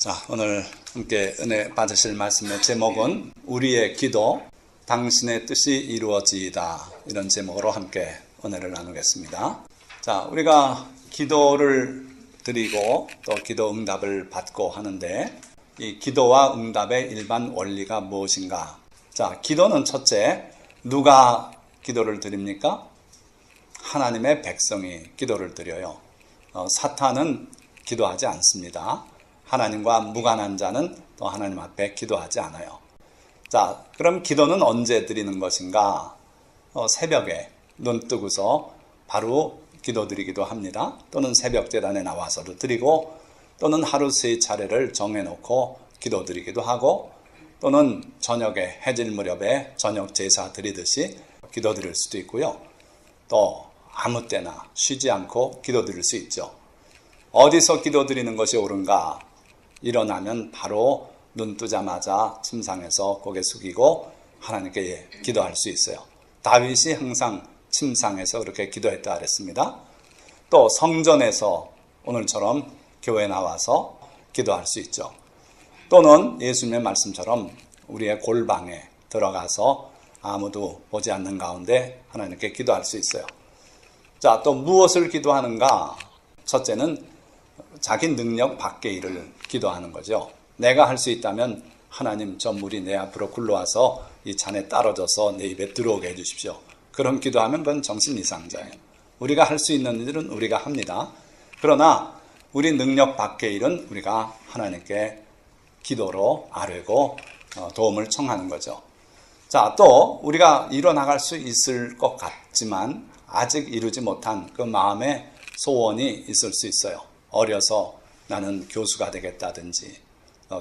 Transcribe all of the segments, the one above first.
자, 오늘 함께 은혜 받으실 말씀의 제목은 우리의 기도, 당신의 뜻이 이루어지이다. 이런 제목으로 함께 은혜를 나누겠습니다. 자, 우리가 기도를 드리고 또 기도 응답을 받고 하는데 이 기도와 응답의 일반 원리가 무엇인가? 자, 기도는 첫째, 누가 기도를 드립니까? 하나님의 백성이 기도를 드려요. 사탄은 기도하지 않습니다. 하나님과 무관한 자는 또 하나님 앞에 기도하지 않아요. 자, 그럼 기도는 언제 드리는 것인가? 새벽에 눈 뜨고서 바로 기도 드리기도 합니다. 또는 새벽 제단에 나와서도 드리고, 또는 하루 세 차례를 정해놓고 기도 드리기도 하고, 또는 저녁에 해질 무렵에 저녁 제사 드리듯이 기도 드릴 수도 있고요. 또 아무 때나 쉬지 않고 기도 드릴 수 있죠. 어디서 기도 드리는 것이 옳은가? 일어나면 바로 눈 뜨자마자 침상에서 고개 숙이고 하나님께 기도할 수 있어요. 다윗이 항상 침상에서 그렇게 기도했다 그랬습니다. 또 성전에서 오늘처럼 교회 나와서 기도할 수 있죠. 또는 예수님의 말씀처럼 우리의 골방에 들어가서 아무도 보지 않는 가운데 하나님께 기도할 수 있어요. 자, 또 무엇을 기도하는가? 첫째는 자기 능력 밖의 일을 기도하는 거죠. 내가 할 수 있다면 하나님, 저 물이 내 앞으로 굴러와서 이 잔에 따라져서 내 입에 들어오게 해주십시오. 그런 기도하면 그건 정신 이상자예요. 우리가 할 수 있는 일은 우리가 합니다. 그러나 우리 능력 밖의 일은 우리가 하나님께 기도로 아뢰고 도움을 청하는 거죠. 자, 또 우리가 이뤄나갈 수 있을 것 같지만 아직 이루지 못한 그 마음의 소원이 있을 수 있어요. 어려서 나는 교수가 되겠다든지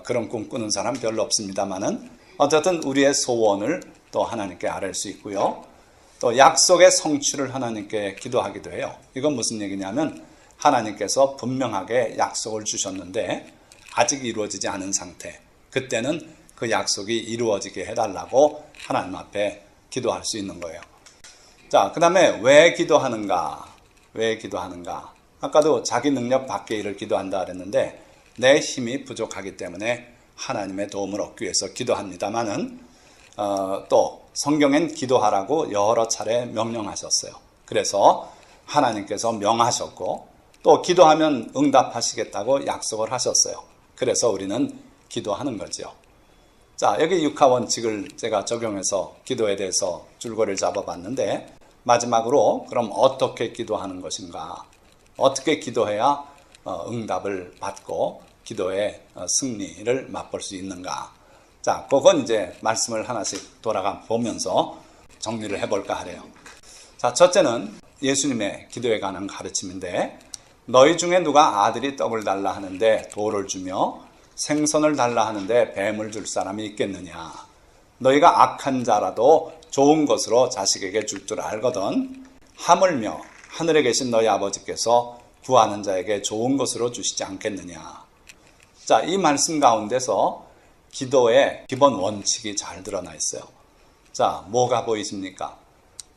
그런 꿈 꾸는 사람 별로 없습니다만은 어쨌든 우리의 소원을 또 하나님께 아뢰 수 있고요. 또 약속의 성취를 하나님께 기도하기도 해요. 이건 무슨 얘기냐면 하나님께서 분명하게 약속을 주셨는데 아직 이루어지지 않은 상태, 그때는 그 약속이 이루어지게 해달라고 하나님 앞에 기도할 수 있는 거예요. 자, 그 다음에 왜 기도하는가? 왜 기도하는가? 아까도 자기 능력 밖의 일을 기도한다 그랬는데 내 힘이 부족하기 때문에 하나님의 도움을 얻기 위해서 기도합니다만은 또 성경엔 기도하라고 여러 차례 명령하셨어요. 그래서 하나님께서 명하셨고 또 기도하면 응답하시겠다고 약속을 하셨어요. 그래서 우리는 기도하는 거죠. 자, 여기 육하 원칙을 제가 적용해서 기도에 대해서 줄거리를 잡아봤는데 마지막으로 그럼 어떻게 기도하는 것인가? 어떻게 기도해야 응답을 받고 기도의 승리를 맛볼 수 있는가? 자, 그건 이제 말씀을 하나씩 돌아가 보면서 정리를 해볼까 하래요. 자, 첫째는 예수님의 기도에 관한 가르침인데 너희 중에 누가 아들이 떡을 달라 하는데 돌을 주며 생선을 달라 하는데 뱀을 줄 사람이 있겠느냐? 너희가 악한 자라도 좋은 것으로 자식에게 줄 줄 알거든 하물며 하늘에 계신 너희 아버지께서 구하는 자에게 좋은 것으로 주시지 않겠느냐. 자, 이 말씀 가운데서 기도의 기본 원칙이 잘 드러나 있어요. 자, 뭐가 보이십니까?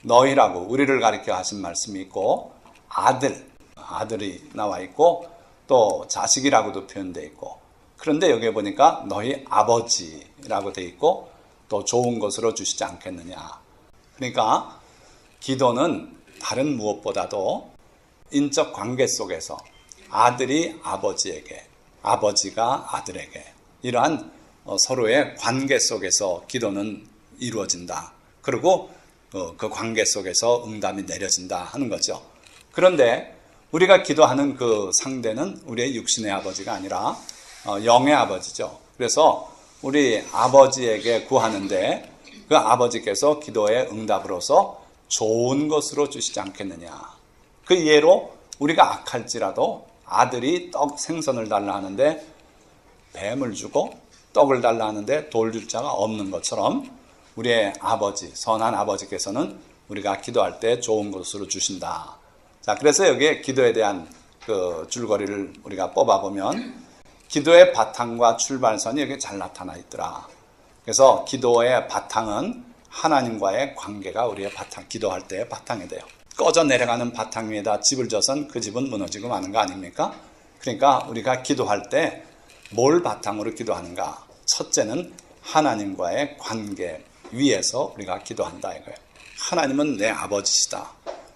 너희라고 우리를 가리켜 하신 말씀이 있고 아들이 나와 있고 또 자식이라고도 표현되어 있고, 그런데 여기에 보니까 너희 아버지라고 되어 있고 또 좋은 것으로 주시지 않겠느냐. 그러니까 기도는 다른 무엇보다도 인적 관계 속에서 아들이 아버지에게, 아버지가 아들에게 이러한 서로의 관계 속에서 기도는 이루어진다. 그리고 그 관계 속에서 응답이 내려진다 하는 거죠. 그런데 우리가 기도하는 그 상대는 우리의 육신의 아버지가 아니라 영의 아버지죠. 그래서 우리 아버지에게 구하는데 그 아버지께서 기도의 응답으로서 좋은 것으로 주시지 않겠느냐. 그 예로 우리가 악할지라도 아들이 생선을 달라 하는데 뱀을 주고 떡을 달라 하는데 돌 줄 자가 없는 것처럼 우리의 아버지, 선한 아버지께서는 우리가 기도할 때 좋은 것으로 주신다. 자, 그래서 여기에 기도에 대한 그 줄거리를 우리가 뽑아보면 기도의 바탕과 출발선이 여기 잘 나타나 있더라. 그래서 기도의 바탕은 하나님과의 관계가 우리의 바탕, 기도할 때의 바탕이 돼요. 꺼져 내려가는 바탕 위에다 집을 져선 그 집은 무너지고 마는 거 아닙니까? 그러니까 우리가 기도할 때 뭘 바탕으로 기도하는가? 첫째는 하나님과의 관계 위에서 우리가 기도한다 이거예요. 하나님은 내 아버지시다.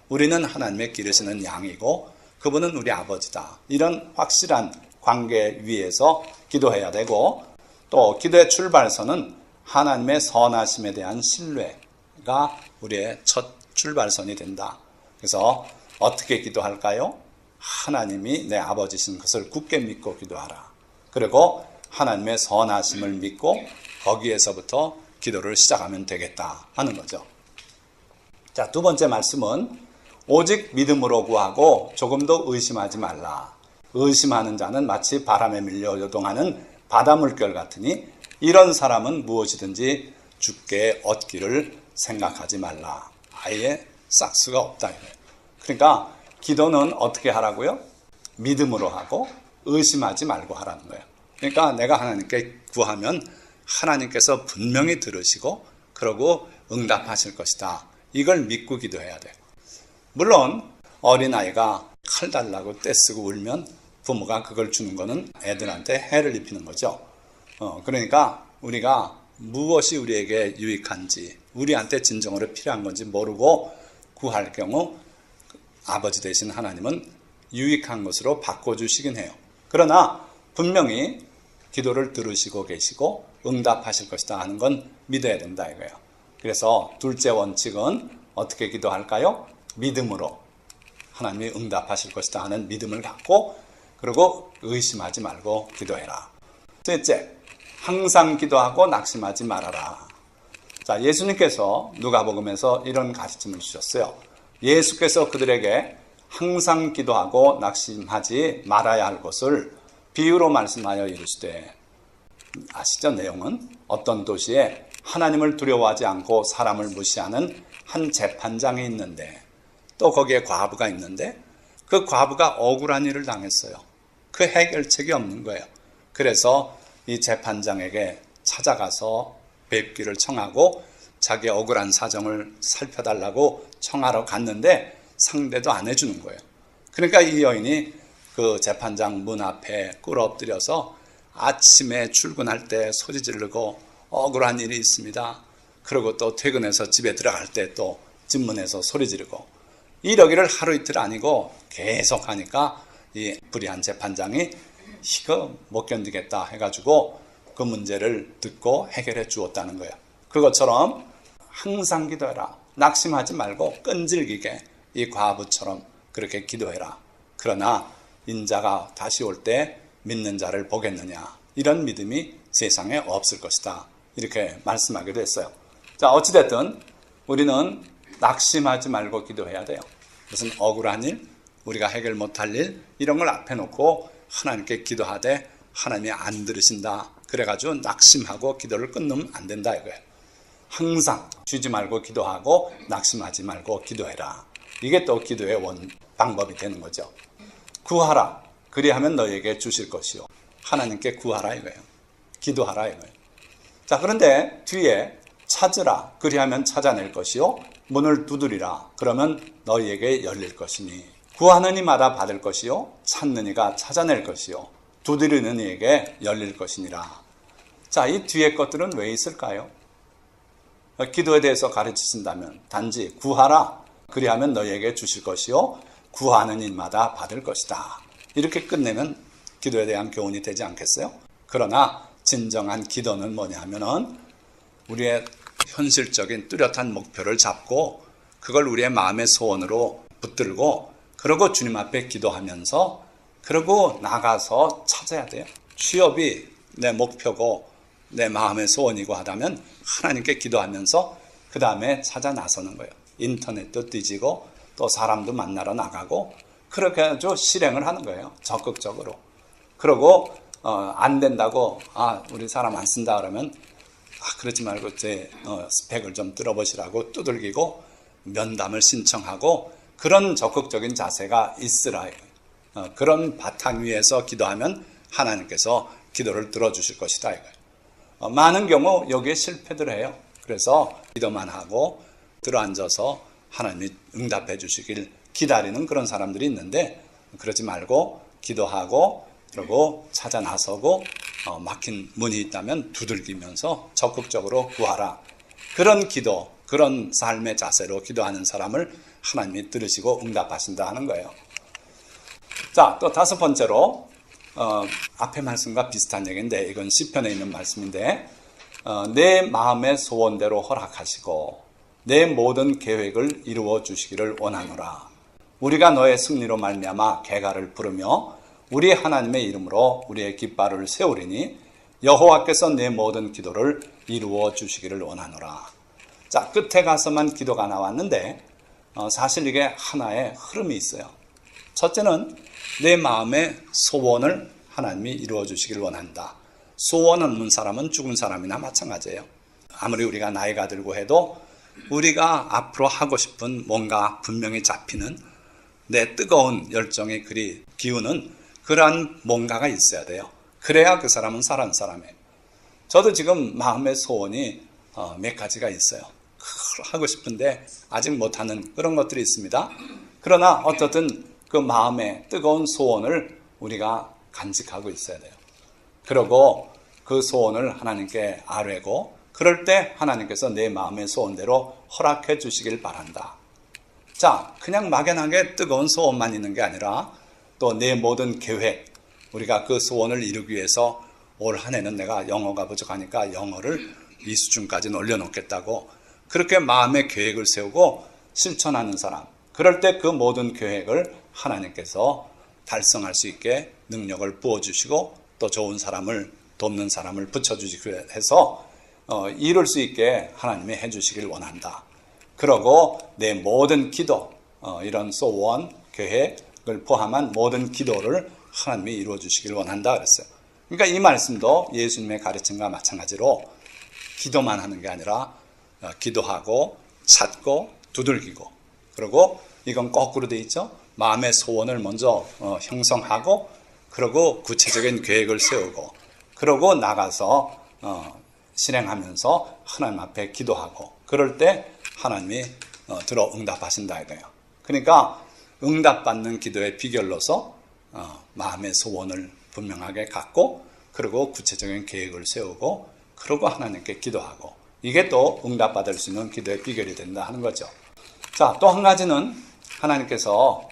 우리는 하나님의 기르시는 양이고 그분은 우리 아버지다. 이런 확실한 관계 위에서 기도해야 되고, 또 기도의 출발선은 하나님의 선하심에 대한 신뢰가 우리의 첫 출발선이 된다. 그래서 어떻게 기도할까요? 하나님이 내 아버지신 것을 굳게 믿고 기도하라. 그리고 하나님의 선하심을 믿고 거기에서부터 기도를 시작하면 되겠다 하는 거죠. 자, 두 번째 말씀은 오직 믿음으로 구하고 조금도 의심하지 말라. 의심하는 자는 마치 바람에 밀려 요동하는 바다 물결 같으니 이런 사람은 무엇이든지 주께 얻기를 생각하지 말라. 아예 싹수가 없다. 그러니까 기도는 어떻게 하라고요? 믿음으로 하고 의심하지 말고 하라는 거예요. 그러니까 내가 하나님께 구하면 하나님께서 분명히 들으시고 그러고 응답하실 것이다. 이걸 믿고 기도해야 돼요. 물론 어린아이가 칼 달라고 떼쓰고 울면 부모가 그걸 주는 거는 애들한테 해를 입히는 거죠. 그러니까 우리가 무엇이 우리에게 유익한지, 우리한테 진정으로 필요한 건지 모르고 구할 경우 아버지 되신 하나님은 유익한 것으로 바꿔주시긴 해요. 그러나 분명히 기도를 들으시고 계시고 응답하실 것이다 하는 건 믿어야 된다 이거예요. 그래서 둘째 원칙은 어떻게 기도할까요? 믿음으로 하나님이 응답하실 것이다 하는 믿음을 갖고, 그리고 의심하지 말고 기도해라. 셋째, 항상 기도하고 낙심하지 말아라. 자, 예수님께서 누가복음에서 이런 가르침을 주셨어요. 예수께서 그들에게 항상 기도하고 낙심하지 말아야 할 것을 비유로 말씀하여 이르시되, 아시죠? 내용은 어떤 도시에 하나님을 두려워하지 않고 사람을 무시하는 한 재판장이 있는데, 또 거기에 과부가 있는데 그 과부가 억울한 일을 당했어요. 그 해결책이 없는 거예요. 그래서 이 재판장에게 찾아가서 뵙기를 청하고 자기 억울한 사정을 살펴달라고 청하러 갔는데 상대도 안 해주는 거예요. 그러니까 이 여인이 그 재판장 문 앞에 꿇어 엎드려서 아침에 출근할 때 소리 지르고 억울한 일이 있습니다. 그리고 또 퇴근해서 집에 들어갈 때 또 집문에서 소리 지르고, 이러기를 하루 이틀 아니고 계속 하니까 이 불의한 재판장이 이거 못 견디겠다 해가지고 그 문제를 듣고 해결해 주었다는 거예요. 그것처럼 항상 기도해라. 낙심하지 말고 끈질기게 이 과부처럼 그렇게 기도해라. 그러나 인자가 다시 올 때 믿는 자를 보겠느냐, 이런 믿음이 세상에 없을 것이다. 이렇게 말씀하기도 했어요. 자, 어찌됐든 우리는 낙심하지 말고 기도해야 돼요. 무슨 억울한 일, 우리가 해결 못할 일, 이런 걸 앞에 놓고 하나님께 기도하되 하나님이 안 들으신다, 그래가지고 낙심하고 기도를 끊으면 안 된다 이거예요. 항상 쉬지 말고 기도하고 낙심하지 말고 기도해라. 이게 또 기도의 방법이 되는 거죠. 구하라, 그리하면 너에게 주실 것이요. 하나님께 구하라 이거예요. 기도하라 이거예요. 자, 그런데 뒤에 찾으라, 그리하면 찾아낼 것이요. 문을 두드리라, 그러면 너희에게 열릴 것이니. 구하는 이마다 받을 것이요, 찾는 이가 찾아낼 것이요, 두드리는 이에게 열릴 것이니라. 자, 이 뒤에 것들은 왜 있을까요? 기도에 대해서 가르치신다면 단지 구하라, 그리하면 너희에게 주실 것이요, 구하는 이마다 받을 것이다. 이렇게 끝내면 기도에 대한 교훈이 되지 않겠어요? 그러나 진정한 기도는 뭐냐 하면은 우리의 현실적인 뚜렷한 목표를 잡고 그걸 우리의 마음의 소원으로 붙들고, 그러고 주님 앞에 기도하면서 그러고 나가서 찾아야 돼요. 취업이 내 목표고 내 마음의 소원이고 하다면 하나님께 기도하면서 그 다음에 찾아 나서는 거예요. 인터넷도 뒤지고 또 사람도 만나러 나가고 그렇게 아주 실행을 하는 거예요. 적극적으로. 그러고 안 된다고 우리 사람 안 쓴다 그러면 그러지 말고 제 스펙을 좀 뚫어보시라고 두들기고 면담을 신청하고, 그런 적극적인 자세가 있으라. 그런 바탕 위에서 기도하면 하나님께서 기도를 들어주실 것이다. 많은 경우 여기에 실패들 해요. 그래서 기도만 하고 들어앉아서 하나님이 응답해 주시길 기다리는 그런 사람들이 있는데, 그러지 말고 기도하고 그리고 찾아 나서고 막힌 문이 있다면 두들기면서 적극적으로 구하라. 그런 기도, 그런 삶의 자세로 기도하는 사람을 하나님이 들으시고 응답하신다 하는 거예요. 자, 또 다섯 번째로 앞의 말씀과 비슷한 얘기인데 이건 시편에 있는 말씀인데 내 마음의 소원대로 허락하시고 내 모든 계획을 이루어 주시기를 원하노라. 우리가 너의 승리로 말미암아 개가를 부르며 우리 하나님의 이름으로 우리의 깃발을 세우리니 여호와께서 내 모든 기도를 이루어 주시기를 원하노라. 자, 끝에 가서만 기도가 나왔는데 사실 이게 하나의 흐름이 있어요. 첫째는 내 마음의 소원을 하나님이 이루어 주시기를 원한다. 소원 없는 사람은 죽은 사람이나 마찬가지예요. 아무리 우리가 나이가 들고 해도 우리가 앞으로 하고 싶은 뭔가 분명히 잡히는 내 뜨거운 열정의 그리 기우는 그러한 뭔가가 있어야 돼요. 그래야 그 사람은 살아는 사람이에요. 저도 지금 마음의 소원이 몇 가지가 있어요. 하고 싶은데 아직 못하는 그런 것들이 있습니다. 그러나 어떻든 그 마음의 뜨거운 소원을 우리가 간직하고 있어야 돼요. 그리고 그 소원을 하나님께 아뢰고 그럴 때 하나님께서 내 마음의 소원대로 허락해 주시길 바란다. 자, 그냥 막연하게 뜨거운 소원만 있는 게 아니라 또 내 모든 계획, 우리가 그 소원을 이루기 위해서 올 한 해는 내가 영어가 부족하니까 영어를 이 수준까지는 올려놓겠다고 그렇게 마음의 계획을 세우고 실천하는 사람, 그럴 때 그 모든 계획을 하나님께서 달성할 수 있게 능력을 부어주시고 또 좋은 사람을 돕는 사람을 붙여주시기 해서 이룰 수 있게 하나님이 해주시길 원한다. 그러고 내 모든 기도, 이런 소원, 계획을 포함한 모든 기도를 하나님이 이루어 주시길 원한다 그랬어요. 그러니까 이 말씀도 예수님의 가르침과 마찬가지로 기도만 하는 게 아니라 기도하고 찾고 두들기고, 그리고 이건 거꾸로 돼 있죠. 마음의 소원을 먼저 형성하고 그리고 구체적인 계획을 세우고 그러고 나가서 실행하면서 하나님 앞에 기도하고 그럴 때 하나님이 들어 응답하신다 이거예요. 그러니까 응답받는 기도의 비결로서 마음의 소원을 분명하게 갖고 그리고 구체적인 계획을 세우고 그러고 하나님께 기도하고 이게 또 응답받을 수 있는 기도의 비결이 된다 하는 거죠. 자, 또 한 가지는 하나님께서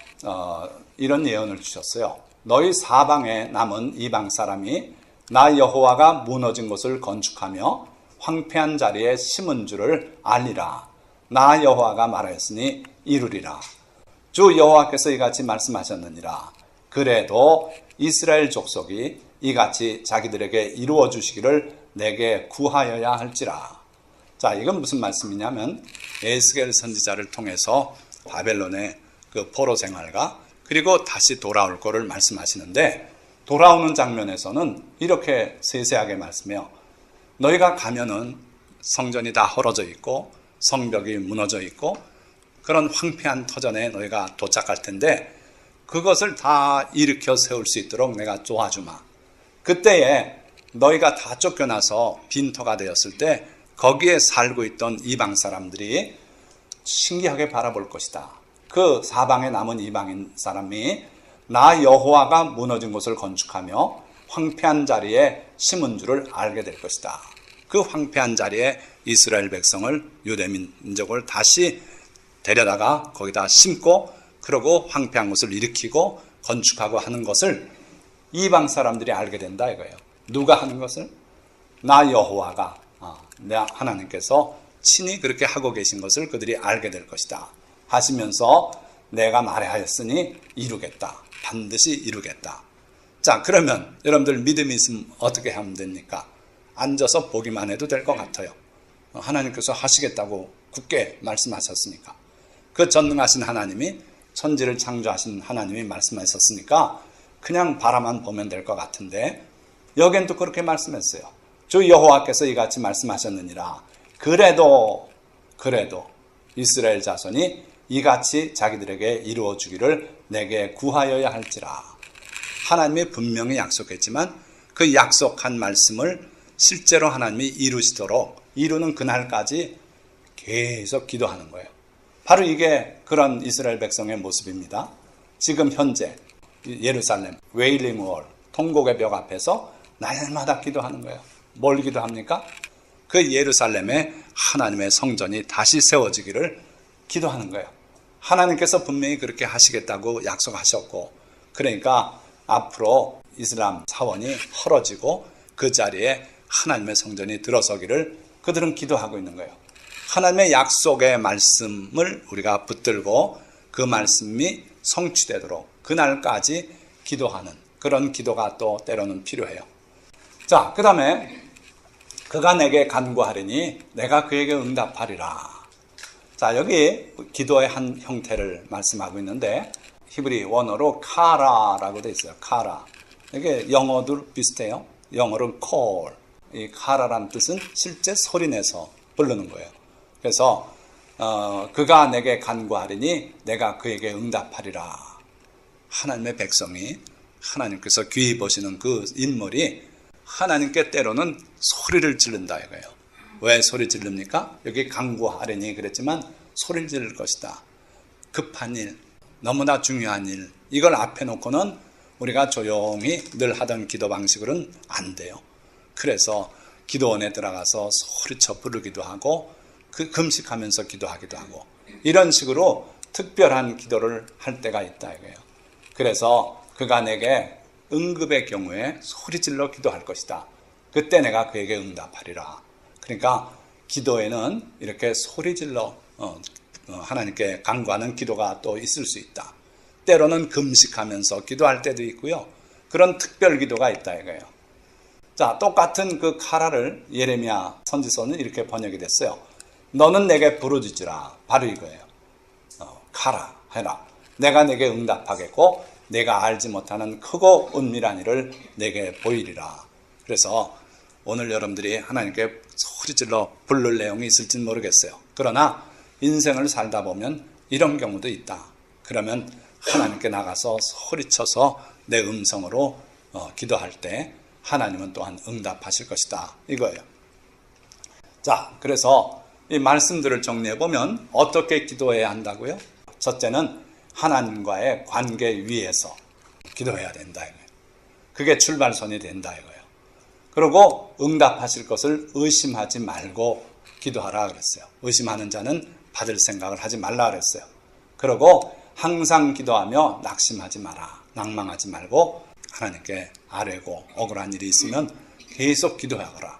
이런 예언을 주셨어요. 너희 사방에 남은 이방 사람이 나 여호와가 무너진 곳을 건축하며 황폐한 자리에 심은 줄을 알리라. 나 여호와가 말하였으니 이루리라. 주 여호와께서 이같이 말씀하셨느니라. 그래도 이스라엘 족속이 이같이 자기들에게 이루어 주시기를 내게 구하여야 할지라. 자, 이건 무슨 말씀이냐면 에스겔 선지자를 통해서 바벨론의 그 포로 생활과 그리고 다시 돌아올 거를 말씀하시는데 돌아오는 장면에서는 이렇게 세세하게 말씀해요. 너희가 가면은 성전이 다 헐어져 있고 성벽이 무너져 있고 그런 황폐한 터전에 너희가 도착할 텐데 그것을 다 일으켜 세울 수 있도록 내가 도와주마. 그때에 너희가 다 쫓겨나서 빈터가 되었을 때 거기에 살고 있던 이방 사람들이 신기하게 바라볼 것이다. 그 사방에 남은 이방인 사람이 나 여호와가 무너진 곳을 건축하며 황폐한 자리에 심은 줄을 알게 될 것이다. 그 황폐한 자리에 이스라엘 백성을 유대 민족을 다시 데려다가 거기다 심고 그러고 황폐한 곳을 일으키고 건축하고 하는 것을 이방 사람들이 알게 된다 이거예요. 누가 하는 것을? 나 여호와가 내 하나님께서 친히 그렇게 하고 계신 것을 그들이 알게 될 것이다 하시면서 내가 말하였으니 이루겠다. 반드시 이루겠다. 자, 그러면 여러분들 믿음이 있으면 어떻게 하면 됩니까? 앉아서 보기만 해도 될 것 같아요. 하나님께서 하시겠다고 굳게 말씀하셨으니까. 그 전능하신 하나님이 천지를 창조하신 하나님이 말씀하셨으니까 그냥 바라만 보면 될 것 같은데 여긴 또 그렇게 말씀했어요. 주 여호와께서 이같이 말씀하셨느니라. 그래도 이스라엘 자손이 이같이 자기들에게 이루어 주기를 내게 구하여야 할지라. 하나님이 분명히 약속했지만 그 약속한 말씀을 실제로 하나님이 이루시도록 이루는 그날까지 계속 기도하는 거예요. 바로 이게 그런 이스라엘 백성의 모습입니다. 지금 현재 예루살렘 웨일링 월 통곡의 벽 앞에서 날마다 기도하는 거예요. 뭘 기도합니까? 그 예루살렘에 하나님의 성전이 다시 세워지기를 기도하는 거예요. 하나님께서 분명히 그렇게 하시겠다고 약속하셨고, 그러니까 앞으로 이슬람 사원이 헐어지고 그 자리에 하나님의 성전이 들어서기를 그들은 기도하고 있는 거예요. 하나님의 약속의 말씀을 우리가 붙들고 그 말씀이 성취되도록 그날까지 기도하는 그런 기도가 또 때로는 필요해요. 자, 그 다음에 그가 내게 간구하리니 내가 그에게 응답하리라. 자, 여기 기도의 한 형태를 말씀하고 있는데 히브리 원어로 카라라고 되어 있어요. 카라. 이게 영어도 비슷해요. 영어로는 call. 이 카라란 뜻은 실제 소리내서 부르는 거예요. 그래서 그가 내게 간구하리니 내가 그에게 응답하리라. 하나님의 백성이 하나님께서 귀히 보시는 그 인물이 하나님께 때로는 소리를 지른다 이거예요. 왜 소리 지릅니까? 여기 간구하리니 그랬지만 소리를 지를 것이다. 급한 일, 너무나 중요한 일, 이걸 앞에 놓고는 우리가 조용히 늘 하던 기도 방식으로는 안 돼요. 그래서 기도원에 들어가서 소리쳐 부르기도 하고 그 금식하면서 기도하기도 하고 이런 식으로 특별한 기도를 할 때가 있다 이거예요. 그래서 그가 내게 응급의 경우에 소리질러 기도할 것이다. 그때 내가 그에게 응답하리라. 그러니까 기도에는 이렇게 소리질러 하나님께 간구하는 기도가 또 있을 수 있다. 때로는 금식하면서 기도할 때도 있고요. 그런 특별 기도가 있다 이거예요. 자, 똑같은 그 카라를 예레미야 선지서는 이렇게 번역이 됐어요. 너는 내게 부르짖으라. 바로 이거예요. 카라 해라. 내가 내게 응답하겠고 내가 알지 못하는 크고 은밀한 일을 내게 보이리라. 그래서 오늘 여러분들이 하나님께 소리질러 부를 내용이 있을지는 모르겠어요. 그러나 인생을 살다 보면 이런 경우도 있다. 그러면 하나님께 나가서 소리쳐서 내 음성으로 기도할 때 하나님은 또한 응답하실 것이다. 이거예요. 자, 그래서 이 말씀들을 정리해 보면 어떻게 기도해야 한다고요? 첫째는 하나님과의 관계 위에서 기도해야 된다 이거예요. 그게 출발선이 된다 이거예요. 그리고 응답하실 것을 의심하지 말고 기도하라 그랬어요. 의심하는 자는 받을 생각을 하지 말라 그랬어요. 그리고 항상 기도하며 낙심하지 마라. 낭망하지 말고 하나님께 아뢰고 억울한 일이 있으면 계속 기도하거라.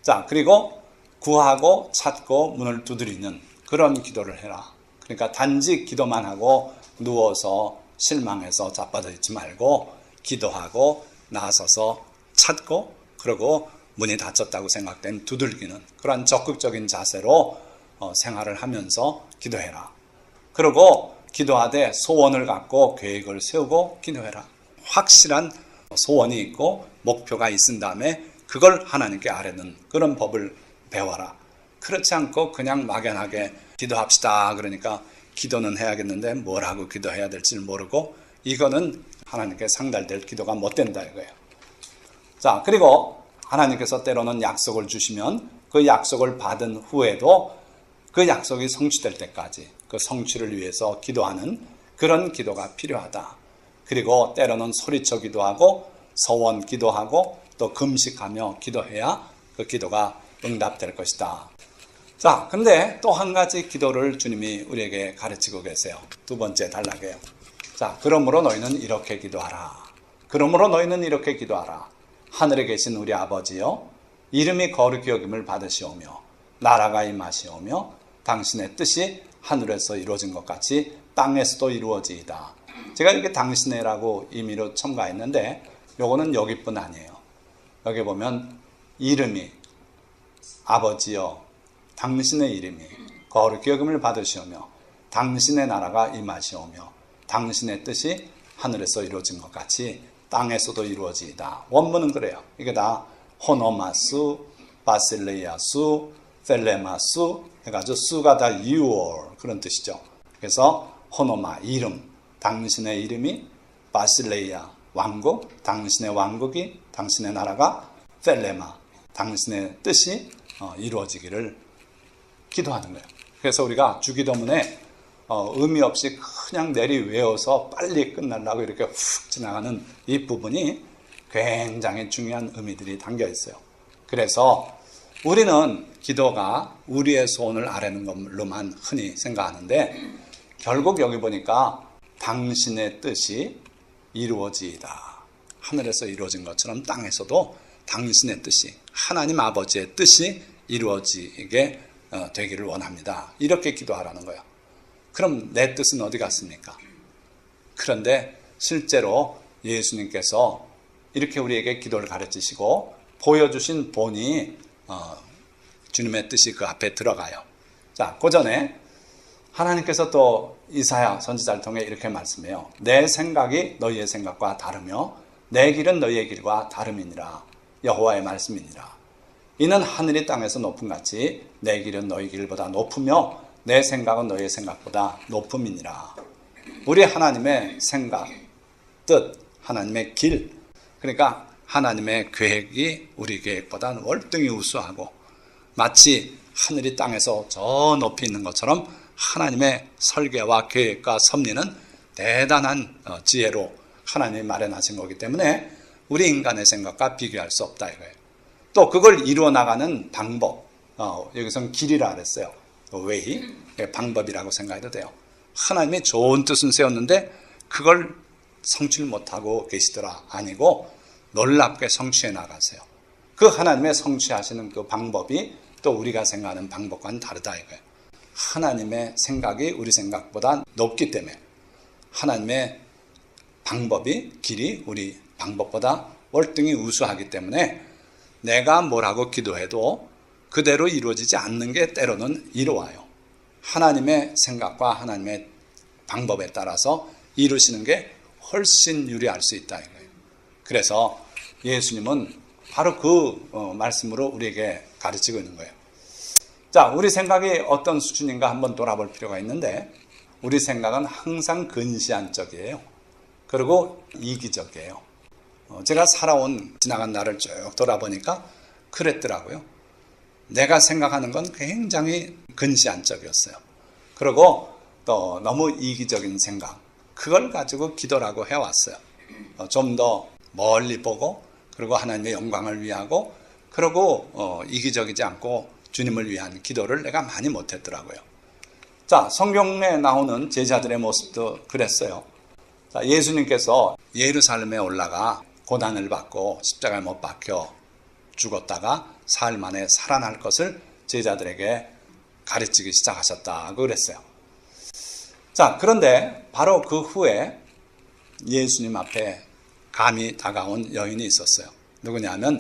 자, 그리고 구하고 찾고 문을 두드리는 그런 기도를 해라. 그러니까 단지 기도만 하고 누워서 실망해서 자빠져 있지 말고 기도하고 나서서 찾고 그리고 문이 닫혔다고 생각된 두들기는 그런 적극적인 자세로 생활을 하면서 기도해라. 그리고 기도하되 소원을 갖고 계획을 세우고 기도해라. 확실한 소원이 있고 목표가 있은 다음에 그걸 하나님께 아뢰는 그런 법을 배워라. 그렇지 않고 그냥 막연하게 기도합시다. 그러니까 기도는 해야겠는데 뭘 하고 기도해야 될지 모르고 이거는 하나님께 상달될 기도가 못 된다 이거예요. 자, 그리고 하나님께서 때로는 약속을 주시면 그 약속을 받은 후에도 그 약속이 성취될 때까지 그 성취를 위해서 기도하는 그런 기도가 필요하다. 그리고 때로는 소리쳐 기도하고 서원 기도하고 또 금식하며 기도해야 그 기도가 응답될 것이다. 자, 근데 또 한 가지 기도를 주님이 우리에게 가르치고 계세요. 두 번째 단락이에요. 자, 그러므로 너희는 이렇게 기도하라. 그러므로 너희는 이렇게 기도하라. 하늘에 계신 우리 아버지여, 이름이 거룩히 여김을 받으시오며 나라가 임하시오며 당신의 뜻이 하늘에서 이루어진 것 같이 땅에서도 이루어지이다. 제가 이렇게 당신의라고 임의로 첨가했는데 요거는 여기뿐 아니에요. 여기 보면 이름이 아버지여 당신의 이름이 거룩히 여김을 받으시오며 당신의 나라가 임하시오며 당신의 뜻이 하늘에서 이루어진 것 같이 땅에서도 이루어지이다. 원문은 그래요. 이게 다 호노마수, 바실레이아수, 펠레마수 해가지고 수가 다 유월 그런 뜻이죠. 그래서 호노마 이름, 당신의 이름이 바실레이아 왕국, 당신의 왕국이 당신의 나라가 펠레마 당신의 뜻이 이루어지기를 기도하는 거예요. 그래서 우리가 주기도문에 의미 없이 그냥 내리 외워서 빨리 끝나려고 이렇게 훅 지나가는 이 부분이 굉장히 중요한 의미들이 담겨 있어요. 그래서 우리는 기도가 우리의 소원을 아뢰는 걸로만 흔히 생각하는데 결국 여기 보니까 당신의 뜻이 이루어지이다. 하늘에서 이루어진 것처럼 땅에서도 당신의 뜻이, 하나님 아버지의 뜻이 이루어지게 되기를 원합니다. 이렇게 기도하라는 거예요. 그럼 내 뜻은 어디 갔습니까? 그런데 실제로 예수님께서 이렇게 우리에게 기도를 가르치시고 보여주신 본이 주님의 뜻이 그 앞에 들어가요. 자, 그 전에 하나님께서 또 이사야 선지자를 통해 이렇게 말씀해요. 내 생각이 너희의 생각과 다르며 내 길은 너희의 길과 다름이니라. 여호와의 말씀이니라. 이는 하늘이 땅에서 높음같이 내 길은 너희 길보다 높으며 내 생각은 너희의 생각보다 높음이니라. 우리 하나님의 생각, 뜻, 하나님의 길, 그러니까 하나님의 계획이 우리 계획보다 월등히 우수하고 마치 하늘이 땅에서 저 높이 있는 것처럼 하나님의 설계와 계획과 섭리는 대단한 지혜로 하나님이 마련하신 거기 때문에 우리 인간의 생각과 비교할 수 없다 이거예요. 또 그걸 이루어 나가는 방법, 여기서는 길이라 그랬어요. way, 방법이라고 생각해도 돼요. 하나님이 좋은 뜻은 세웠는데 그걸 성취를 못하고 계시더라. 아니고 놀랍게 성취해 나가세요. 그 하나님의 성취하시는 그 방법이 또 우리가 생각하는 방법과는 다르다 이거예요. 하나님의 생각이 우리 생각보다 높기 때문에 하나님의 방법이, 길이 우리 방법보다 월등히 우수하기 때문에 내가 뭐라고 기도해도 그대로 이루어지지 않는 게 때로는 이루어와요. 하나님의 생각과 하나님의 방법에 따라서 이루시는 게 훨씬 유리할 수 있다 이거예요. 그래서 예수님은 바로 그 말씀으로 우리에게 가르치고 있는 거예요. 자, 우리 생각이 어떤 수준인가 한번 돌아볼 필요가 있는데 우리 생각은 항상 근시안적이에요. 그리고 이기적이에요. 제가 살아온 지나간 날을 쭉 돌아보니까 그랬더라고요. 내가 생각하는 건 굉장히 근시안적이었어요. 그리고 또 너무 이기적인 생각, 그걸 가지고 기도라고 해왔어요. 좀 더 멀리 보고 그리고 하나님의 영광을 위하고 그리고 이기적이지 않고 주님을 위한 기도를 내가 많이 못했더라고요. 자, 성경에 나오는 제자들의 모습도 그랬어요. 자, 예수님께서 예루살렘에 올라가 고난을 받고 십자가에 못 박혀 죽었다가 사흘 만에 살아날 것을 제자들에게 가르치기 시작하셨다고 그랬어요. 자, 그런데 바로 그 후에 예수님 앞에 감히 다가온 여인이 있었어요. 누구냐면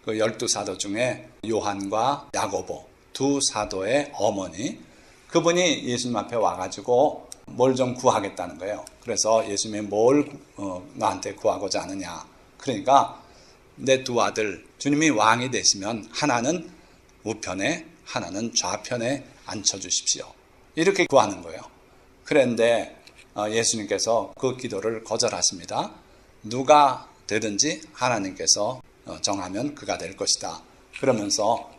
그 12사도 중에 요한과 야고보 두 사도의 어머니, 그분이 예수님 앞에 와가지고 뭘 좀 구하겠다는 거예요. 그래서 예수님이 뭘 나한테 구하고자 하느냐. 그러니까 내 두 아들, 주님이 왕이 되시면 하나는 우편에 하나는 좌편에 앉혀주십시오. 이렇게 구하는 거예요. 그런데 예수님께서 그 기도를 거절하십니다. 누가 되든지 하나님께서 정하면 그가 될 것이다. 그러면서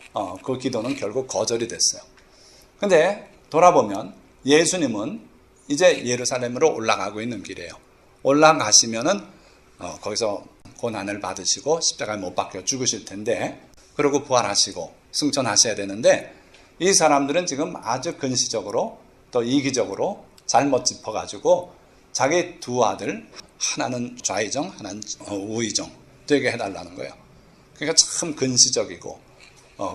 그 기도는 결국 거절이 됐어요. 근데 돌아보면 예수님은 이제 예루살렘으로 올라가고 있는 길이에요. 올라가시면은 거기서 고난을 받으시고 십자가에 못 박혀 죽으실 텐데, 그리고 부활하시고 승천하셔야 되는데 이 사람들은 지금 아주 근시적으로 또 이기적으로 잘못 짚어가지고 자기 두 아들, 하나는 좌의정 하나는 우의정 되게 해달라는 거예요. 그러니까 참 근시적이고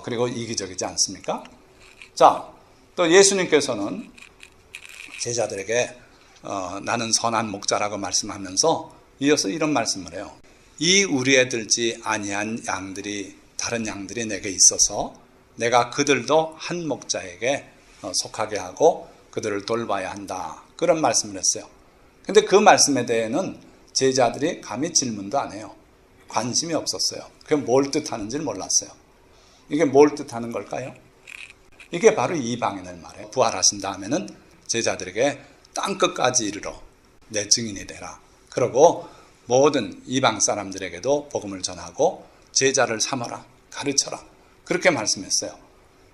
그리고 이기적이지 않습니까? 자, 또 예수님께서는 제자들에게 나는 선한 목자라고 말씀하면서 이어서 이런 말씀을 해요. 이 우리에 들지 아니한 양들이, 다른 양들이 내게 있어서 내가 그들도 한 목자에게 속하게 하고 그들을 돌봐야 한다. 그런 말씀을 했어요. 근데 그 말씀에 대해는 제자들이 감히 질문도 안 해요. 관심이 없었어요. 그게 뭘 뜻하는지를 몰랐어요. 이게 뭘 뜻하는 걸까요? 이게 바로 이방인을 말해요. 부활하신 다음에는 제자들에게 땅끝까지 이르러 내 증인이 되라. 그러고 모든 이방 사람들에게도 복음을 전하고 제자를 삼아라, 가르쳐라. 그렇게 말씀했어요.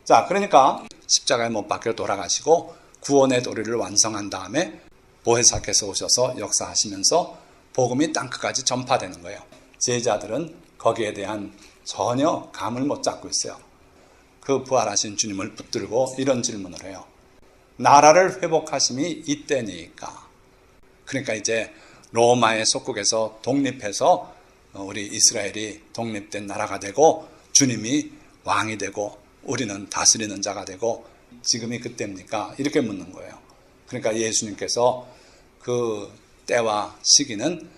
자, 그러니까 십자가에 못 박혀 돌아가시고 구원의 도리를 완성한 다음에 보혜사께서 오셔서 역사하시면서 복음이 땅끝까지 전파되는 거예요. 제자들은 거기에 대한 전혀 감을 못 잡고 있어요. 그 부활하신 주님을 붙들고 이런 질문을 해요. 나라를 회복하심이 이때니까. 그러니까 이제 로마의 속국에서 독립해서 우리 이스라엘이 독립된 나라가 되고 주님이 왕이 되고 우리는 다스리는 자가 되고 지금이 그때입니까? 이렇게 묻는 거예요. 그러니까 예수님께서 그 때와 시기는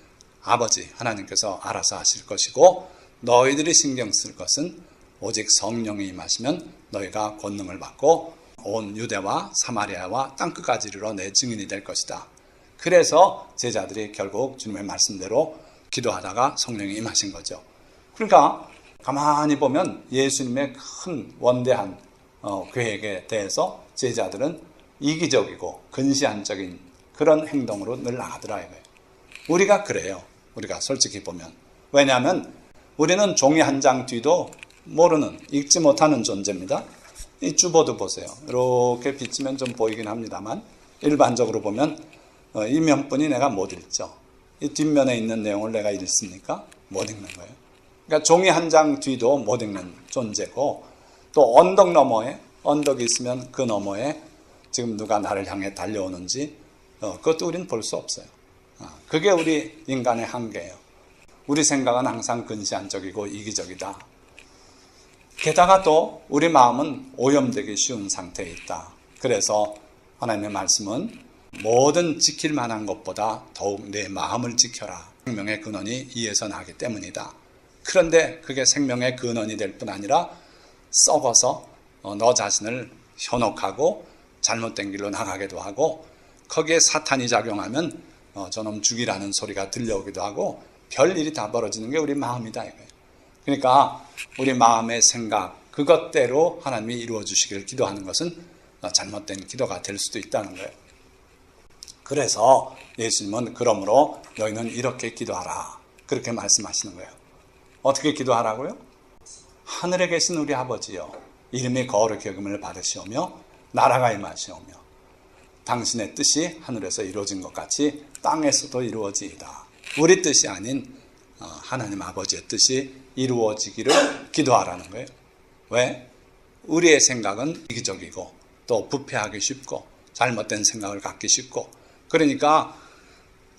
아버지 하나님께서 알아서 하실 것이고 너희들이 신경 쓸 것은 오직 성령이 임하시면 너희가 권능을 받고 온 유대와 사마리아와 땅끝까지 이르러 내 증인이 될 것이다. 그래서 제자들이 결국 주님의 말씀대로 기도하다가 성령이 임하신 거죠. 그러니까 가만히 보면 예수님의 큰 원대한 계획에 대해서 제자들은 이기적이고 근시안적인 그런 행동으로 늘 나가더라 이거예요. 우리가 그래요. 우리가 솔직히 보면. 왜냐하면 우리는 종이 한 장 뒤도 모르는, 읽지 못하는 존재입니다. 이 주보도 보세요. 이렇게 비치면 좀 보이긴 합니다만 일반적으로 보면 이 면분이 내가 못 읽죠. 이 뒷면에 있는 내용을 내가 읽습니까? 못 읽는 거예요. 그러니까 종이 한 장 뒤도 못 읽는 존재고 또 언덕 너머에 언덕이 있으면 그 너머에 지금 누가 나를 향해 달려오는지 그것도 우리는 볼 수 없어요. 그게 우리 인간의 한계예요. 우리 생각은 항상 근시안적이고 이기적이다. 게다가 또 우리 마음은 오염되기 쉬운 상태에 있다. 그래서 하나님의 말씀은 뭐든 지킬 만한 것보다 더욱 내 마음을 지켜라. 생명의 근원이 이에서 나기 때문이다. 그런데 그게 생명의 근원이 될 뿐 아니라 썩어서 너 자신을 현혹하고 잘못된 길로 나가기도 하고 거기에 사탄이 작용하면 저놈 죽이라는 소리가 들려오기도 하고 별일이 다 벌어지는 게 우리 마음이다 이거예요. 그러니까 우리 마음의 생각 그것대로 하나님이 이루어 주시기를 기도하는 것은 잘못된 기도가 될 수도 있다는 거예요. 그래서 예수님은 그러므로 너희는 이렇게 기도하라 그렇게 말씀하시는 거예요. 어떻게 기도하라고요? 하늘에 계신 우리 아버지여 이름이 거룩히 여김을 받으시오며 나라가 임하시오며 당신의 뜻이 하늘에서 이루어진 것 같이 땅에서도 이루어지이다. 우리 뜻이 아닌 하나님 아버지의 뜻이 이루어지기를 기도하라는 거예요. 왜? 우리의 생각은 이기적이고 또 부패하기 쉽고 잘못된 생각을 갖기 쉽고 그러니까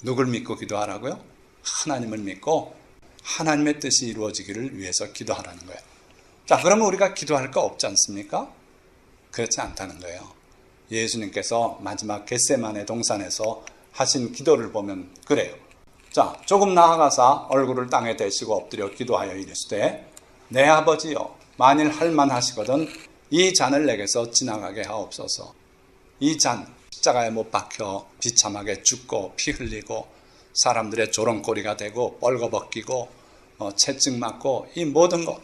누굴 믿고 기도하라고요? 하나님을 믿고 하나님의 뜻이 이루어지기를 위해서 기도하라는 거예요. 자, 그러면 우리가 기도할 거 없지 않습니까? 그렇지 않다는 거예요. 예수님께서 마지막 겟세마네 동산에서 하신 기도를 보면 그래요. 자, 조금 나아가서 얼굴을 땅에 대시고 엎드려 기도하여 이르시되 내 아버지여 만일 할만하시거든 이 잔을 내게서 지나가게 하옵소서. 이 잔 십자가에 못 박혀 비참하게 죽고 피 흘리고 사람들의 조롱거리가 되고 뻘거벗기고 채찍 맞고 이 모든 것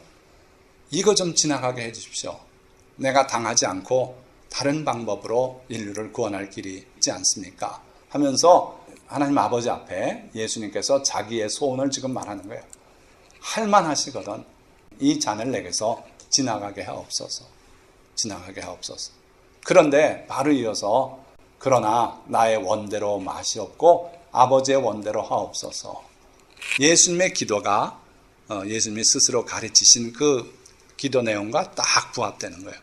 이거 좀 지나가게 해 주십시오. 내가 당하지 않고 다른 방법으로 인류를 구원할 길이 있지 않습니까? 하면서 하나님 아버지 앞에 예수님께서 자기의 소원을 지금 말하는 거예요. 할만하시거든 이 잔을 내게서 지나가게 하옵소서. 지나가게 하옵소서. 그런데 바로 이어서 그러나 나의 원대로 마시옵고 아버지의 원대로 하옵소서. 예수님의 기도가 예수님이 스스로 가르치신 그 기도 내용과 딱 부합되는 거예요.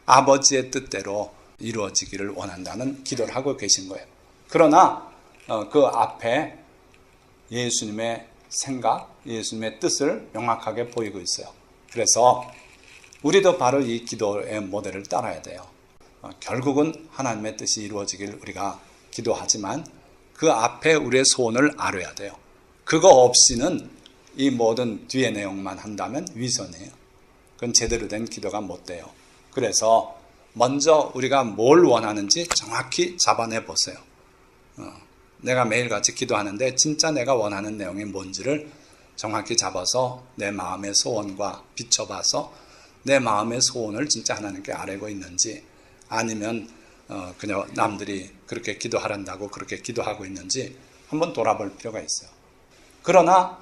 아버지의 뜻대로 이루어지기를 원한다는 기도를 하고 계신 거예요. 그러나 그 앞에 예수님의 생각, 예수님의 뜻을 명확하게 보이고 있어요. 그래서 우리도 바로 이 기도의 모델을 따라야 돼요. 결국은 하나님의 뜻이 이루어지길 우리가 기도하지만 그 앞에 우리의 소원을 아뢰야 돼요. 그거 없이는 이 모든 뒤의 내용만 한다면 위선이에요. 그건 제대로 된 기도가 못 돼요. 그래서 먼저 우리가 뭘 원하는지 정확히 잡아내 보세요. 내가 매일같이 기도하는데 진짜 내가 원하는 내용이 뭔지를 정확히 잡아서 내 마음의 소원과 비춰봐서 내 마음의 소원을 진짜 하나님께 아뢰고 있는지 아니면 그냥 남들이 그렇게 기도하란다고 그렇게 기도하고 있는지 한번 돌아볼 필요가 있어요. 그러나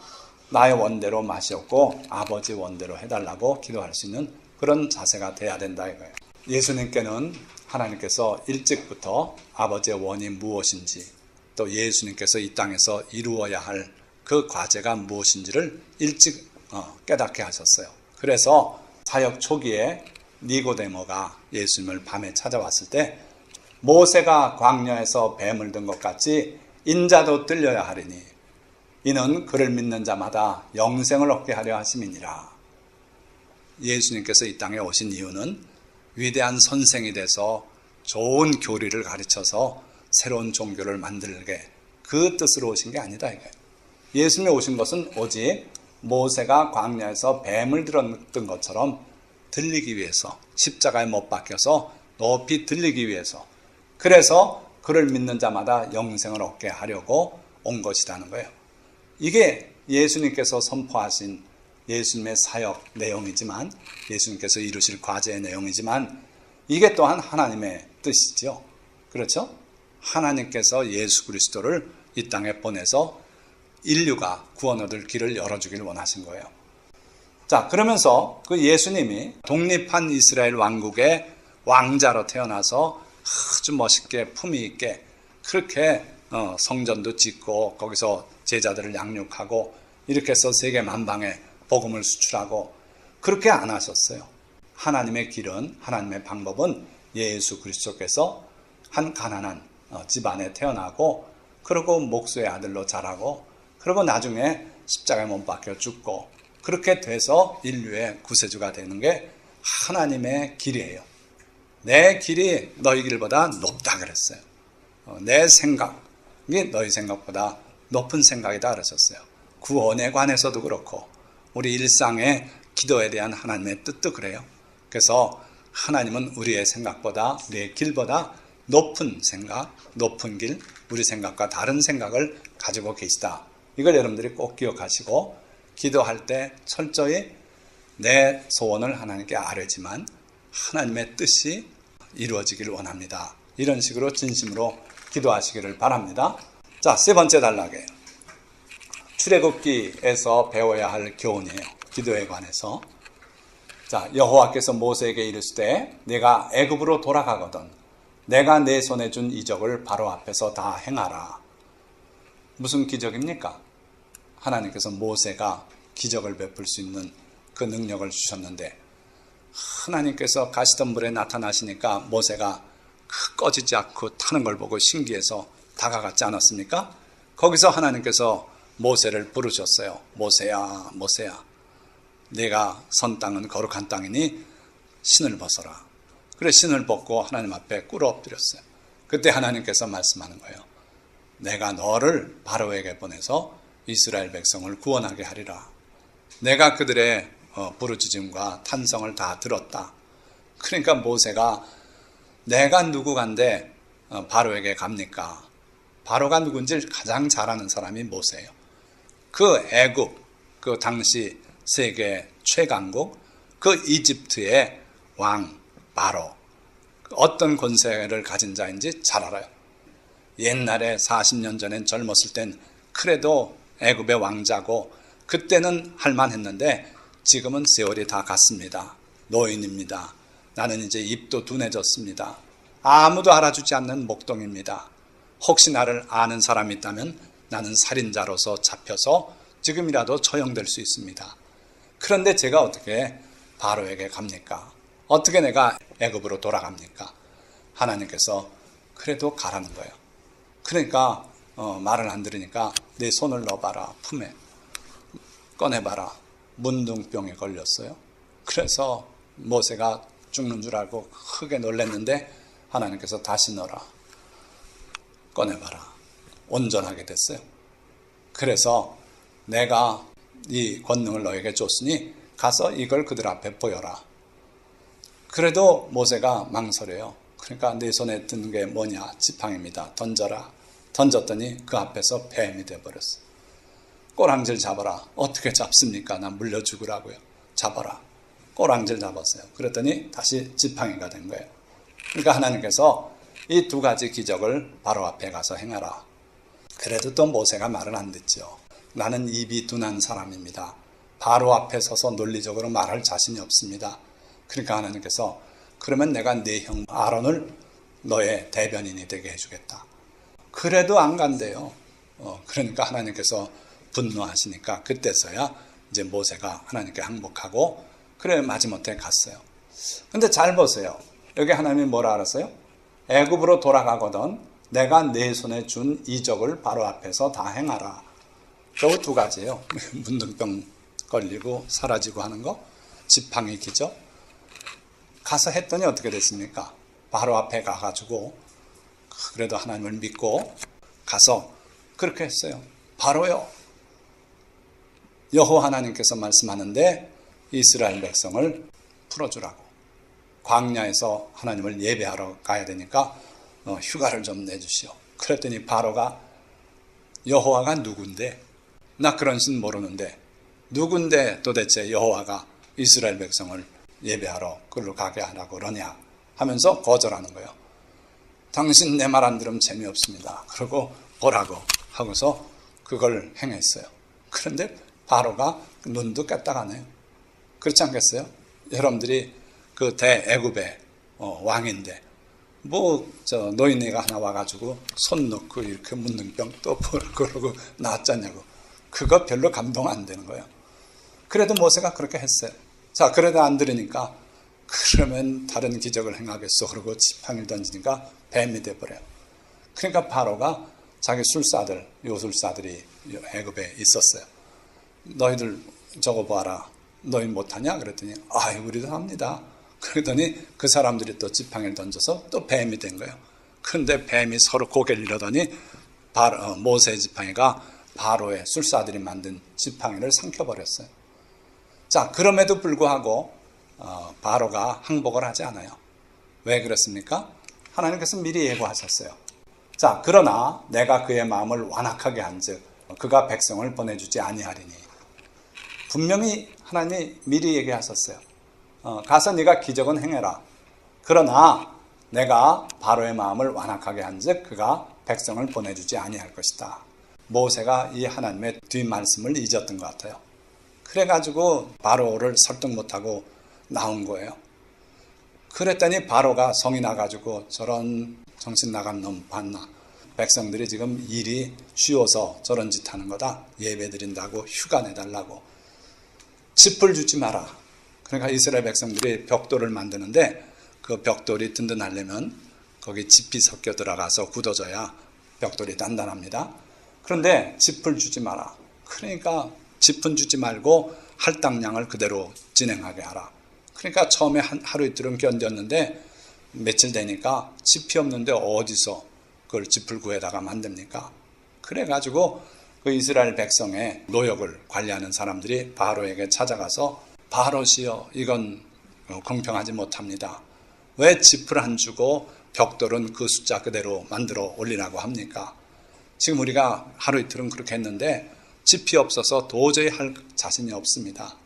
나의 원대로 마시옵고 아버지 원대로 해달라고 기도할 수 있는 그런 자세가 돼야 된다 이거예요. 예수님께는 하나님께서 일찍부터 아버지의 원이 무엇인지 또 예수님께서 이 땅에서 이루어야 할 그 과제가 무엇인지를 일찍 깨닫게 하셨어요. 그래서 사역 초기에 니고데모가 예수님을 밤에 찾아왔을 때 모세가 광야에서 뱀을 든 것 같이 인자도 들려야 하리니 이는 그를 믿는 자마다 영생을 얻게 하려 하심이니라. 예수님께서 이 땅에 오신 이유는 위대한 선생이 돼서 좋은 교리를 가르쳐서 새로운 종교를 만들게 그 뜻으로 오신 게 아니다 이거예요. 예수님이 오신 것은 오직 모세가 광야에서 뱀을 들었던 것처럼 들리기 위해서, 십자가에 못 박혀서 높이 들리기 위해서, 그래서 그를 믿는 자마다 영생을 얻게 하려고 온 것이라는 거예요. 이게 예수님께서 선포하신 예수님의 사역 내용이지만, 예수님께서 이루실 과제의 내용이지만, 이게 또한 하나님의 뜻이죠. 그렇죠? 하나님께서 예수 그리스도를 이 땅에 보내서 인류가 구원 얻을 길을 열어주길 원하신 거예요. 자, 그러면서 그 예수님이 독립한 이스라엘 왕국의 왕자로 태어나서 아주 멋있게 품위 있게 그렇게 성전도 짓고 거기서 제자들을 양육하고 이렇게 해서 세계 만방에 복음을 수출하고 그렇게 안 하셨어요. 하나님의 길은, 하나님의 방법은 예수 그리스도께서 한 가난한 집안에 태어나고 그리고 목수의 아들로 자라고 그리고 나중에 십자가에 못 박혀 죽고 그렇게 돼서 인류의 구세주가 되는 게 하나님의 길이에요. 내 길이 너희 길보다 높다 그랬어요. 내 생각이 너희 생각보다 높은 생각이다 그러셨어요. 구원에 관해서도 그렇고 우리 일상의 기도에 대한 하나님의 뜻도 그래요. 그래서 하나님은 우리의 생각보다, 우리의 길보다 높은 생각, 높은 길, 우리 생각과 다른 생각을 가지고 계시다. 이걸 여러분들이 꼭 기억하시고 기도할 때 철저히 내 소원을 하나님께 아뢰지만 하나님의 뜻이 이루어지기를 원합니다. 이런 식으로 진심으로 기도하시기를 바랍니다. 자, 세 번째 단락이에요. 출애굽기에서 배워야 할 교훈이에요. 기도에 관해서. 자, 여호와께서 모세에게 이르시되 내가 애굽으로 돌아가거든 내가 내 손에 준 이적을 바로 앞에서 다 행하라. 무슨 기적입니까? 하나님께서 모세가 기적을 베풀 수 있는 그 능력을 주셨는데 하나님께서 가시덤불에 나타나시니까 모세가 꺼지지 않고 타는 걸 보고 신기해서 다가갔지 않았습니까? 거기서 하나님께서 모세를 부르셨어요. 모세야, 모세야, 내가 선 땅은 거룩한 땅이니 신을 벗어라. 그래 신을 벗고 하나님 앞에 꿇어 엎드렸어요. 그때 하나님께서 말씀하는 거예요. 내가 너를 바로에게 보내서 이스라엘 백성을 구원하게 하리라. 내가 그들의 부르짖음과 탄성을 다 들었다. 그러니까 모세가 내가 누구간데 바로에게 갑니까? 바로가 누군지 가장 잘 아는 사람이 모세예요. 그 애굽, 그 당시 세계 최강국, 그 이집트의 왕 바로 어떤 권세를 가진 자인지 잘 알아요. 옛날에 40년 전엔 젊었을 땐 그래도 애굽의 왕자고 그때는 할만했는데 지금은 세월이 다 갔습니다. 노인입니다. 나는 이제 입도 둔해졌습니다. 아무도 알아주지 않는 목동입니다. 혹시 나를 아는 사람이 있다면 나는 살인자로서 잡혀서 지금이라도 처형될 수 있습니다. 그런데 제가 어떻게 바로에게 갑니까? 어떻게 내가 애굽으로 돌아갑니까? 하나님께서 그래도 가라는 거예요. 그러니까 말을 안 들으니까 내 손을 넣어봐라. 품에 꺼내봐라. 문둥병에 걸렸어요. 그래서 모세가 죽는 줄 알고 크게 놀랐는데 하나님께서 다시 넣어라. 꺼내봐라. 온전하게 됐어요. 그래서 내가 이 권능을 너에게 줬으니 가서 이걸 그들 앞에 보여라. 그래도 모세가 망설여요. 그러니까 내 손에 드는 게 뭐냐? 지팡이입니다. 던져라. 던졌더니 그 앞에서 뱀이 돼버렸어. 꼬랑지를 잡아라. 어떻게 잡습니까? 나 물려 죽으라고요. 잡아라. 꼬랑지를 잡았어요. 그랬더니 다시 지팡이가 된 거예요. 그러니까 하나님께서 이 두 가지 기적을 바로 앞에 가서 행하라. 그래도 또 모세가 말을 안 듣죠. 나는 입이 둔한 사람입니다. 바로 앞에 서서 논리적으로 말할 자신이 없습니다. 그러니까 하나님께서 그러면 내가 네 형 아론을 너의 대변인이 되게 해주겠다. 그래도 안 간대요. 그러니까 하나님께서 분노하시니까 그때서야 이제 모세가 하나님께 항복하고 그래 마지못해 갔어요. 근데 잘 보세요. 여기 하나님이 뭐라 알았어요? 애굽으로 돌아가거든 내가 내 손에 준 이적을 바로 앞에서 다 행하라. 겨우 두 가지예요. 문둥병 걸리고 사라지고 하는 거, 지팡이 기적. 가서 했더니 어떻게 됐습니까? 바로 앞에 가가지고 그래도 하나님을 믿고 가서 그렇게 했어요. 바로요. 여호와 하나님께서 말씀하는데 이스라엘 백성을 풀어주라고. 광야에서 하나님을 예배하러 가야 되니까 휴가를 좀 내주시오. 그랬더니 바로가 여호와가 누군데? 나 그런 신 모르는데 누군데 도대체 여호와가 이스라엘 백성을 예배하러 그걸로 가게 하라고 그러냐 하면서 거절하는 거예요. 당신 내 말 안 들으면 재미없습니다. 그러고 보라고 하고서 그걸 행했어요. 그런데 바로가 눈도 까딱하네요. 그렇지 않겠어요? 여러분들이 그 대애굽의 왕인데 노인네가 하나 와가지고 손 넣고 이렇게 문둥병 또 그러고 나왔잖냐고. 그거 별로 감동 안 되는 거예요. 그래도 모세가 그렇게 했어요. 자, 그래도 안 들으니까 그러면 다른 기적을 행하겠어. 그러고 지팡이를 던지니까 뱀이 돼버려요. 그러니까 바로가 자기 술사들, 요술사들이 애굽에 있었어요. 너희들 저거 봐라. 너희 못하냐? 그랬더니 우리도 합니다. 그러더니 그 사람들이 또 지팡이를 던져서 또 뱀이 된 거예요. 그런데 뱀이 서로 고개를 이러더니 모세의 지팡이가 바로의 술사들이 만든 지팡이를 삼켜버렸어요. 자, 그럼에도 불구하고 바로가 항복을 하지 않아요. 왜 그렇습니까? 하나님께서 미리 예고하셨어요. 자, 그러나 내가 그의 마음을 완악하게 한즉 그가 백성을 보내주지 아니하리니. 분명히 하나님이 미리 얘기하셨어요. 가서 네가 기적은 행해라. 그러나 내가 바로의 마음을 완악하게 한즉 그가 백성을 보내주지 아니할 것이다. 모세가 이 하나님의 뒷말씀을 잊었던 것 같아요. 그래가지고 바로를 설득 못하고 나온 거예요. 그랬더니 바로가 성이 나가지고 저런 정신 나간 놈 봤나. 백성들이 지금 일이 쉬워서 저런 짓 하는 거다. 예배 드린다고 휴가 내달라고. 짚을 주지 마라. 그러니까 이스라엘 백성들이 벽돌을 만드는데 그 벽돌이 든든하려면 거기 짚이 섞여 들어가서 굳어져야 벽돌이 단단합니다. 그런데 짚을 주지 마라. 그러니까 짚은 주지 말고 할당량을 그대로 진행하게 하라. 그러니까 처음에 하루 이틀은 견뎠는데 며칠 되니까 짚이 없는데 어디서 그걸 짚을 구해다가 만듭니까? 그래가지고 그 이스라엘 백성의 노역을 관리하는 사람들이 바로에게 찾아가서 바로시여 이건 공평하지 못합니다. 왜 짚을 안 주고 벽돌은 그 숫자 그대로 만들어 올리라고 합니까? 지금 우리가 하루 이틀은 그렇게 했는데 짚이 없어서 도저히 할 자신이 없습니다.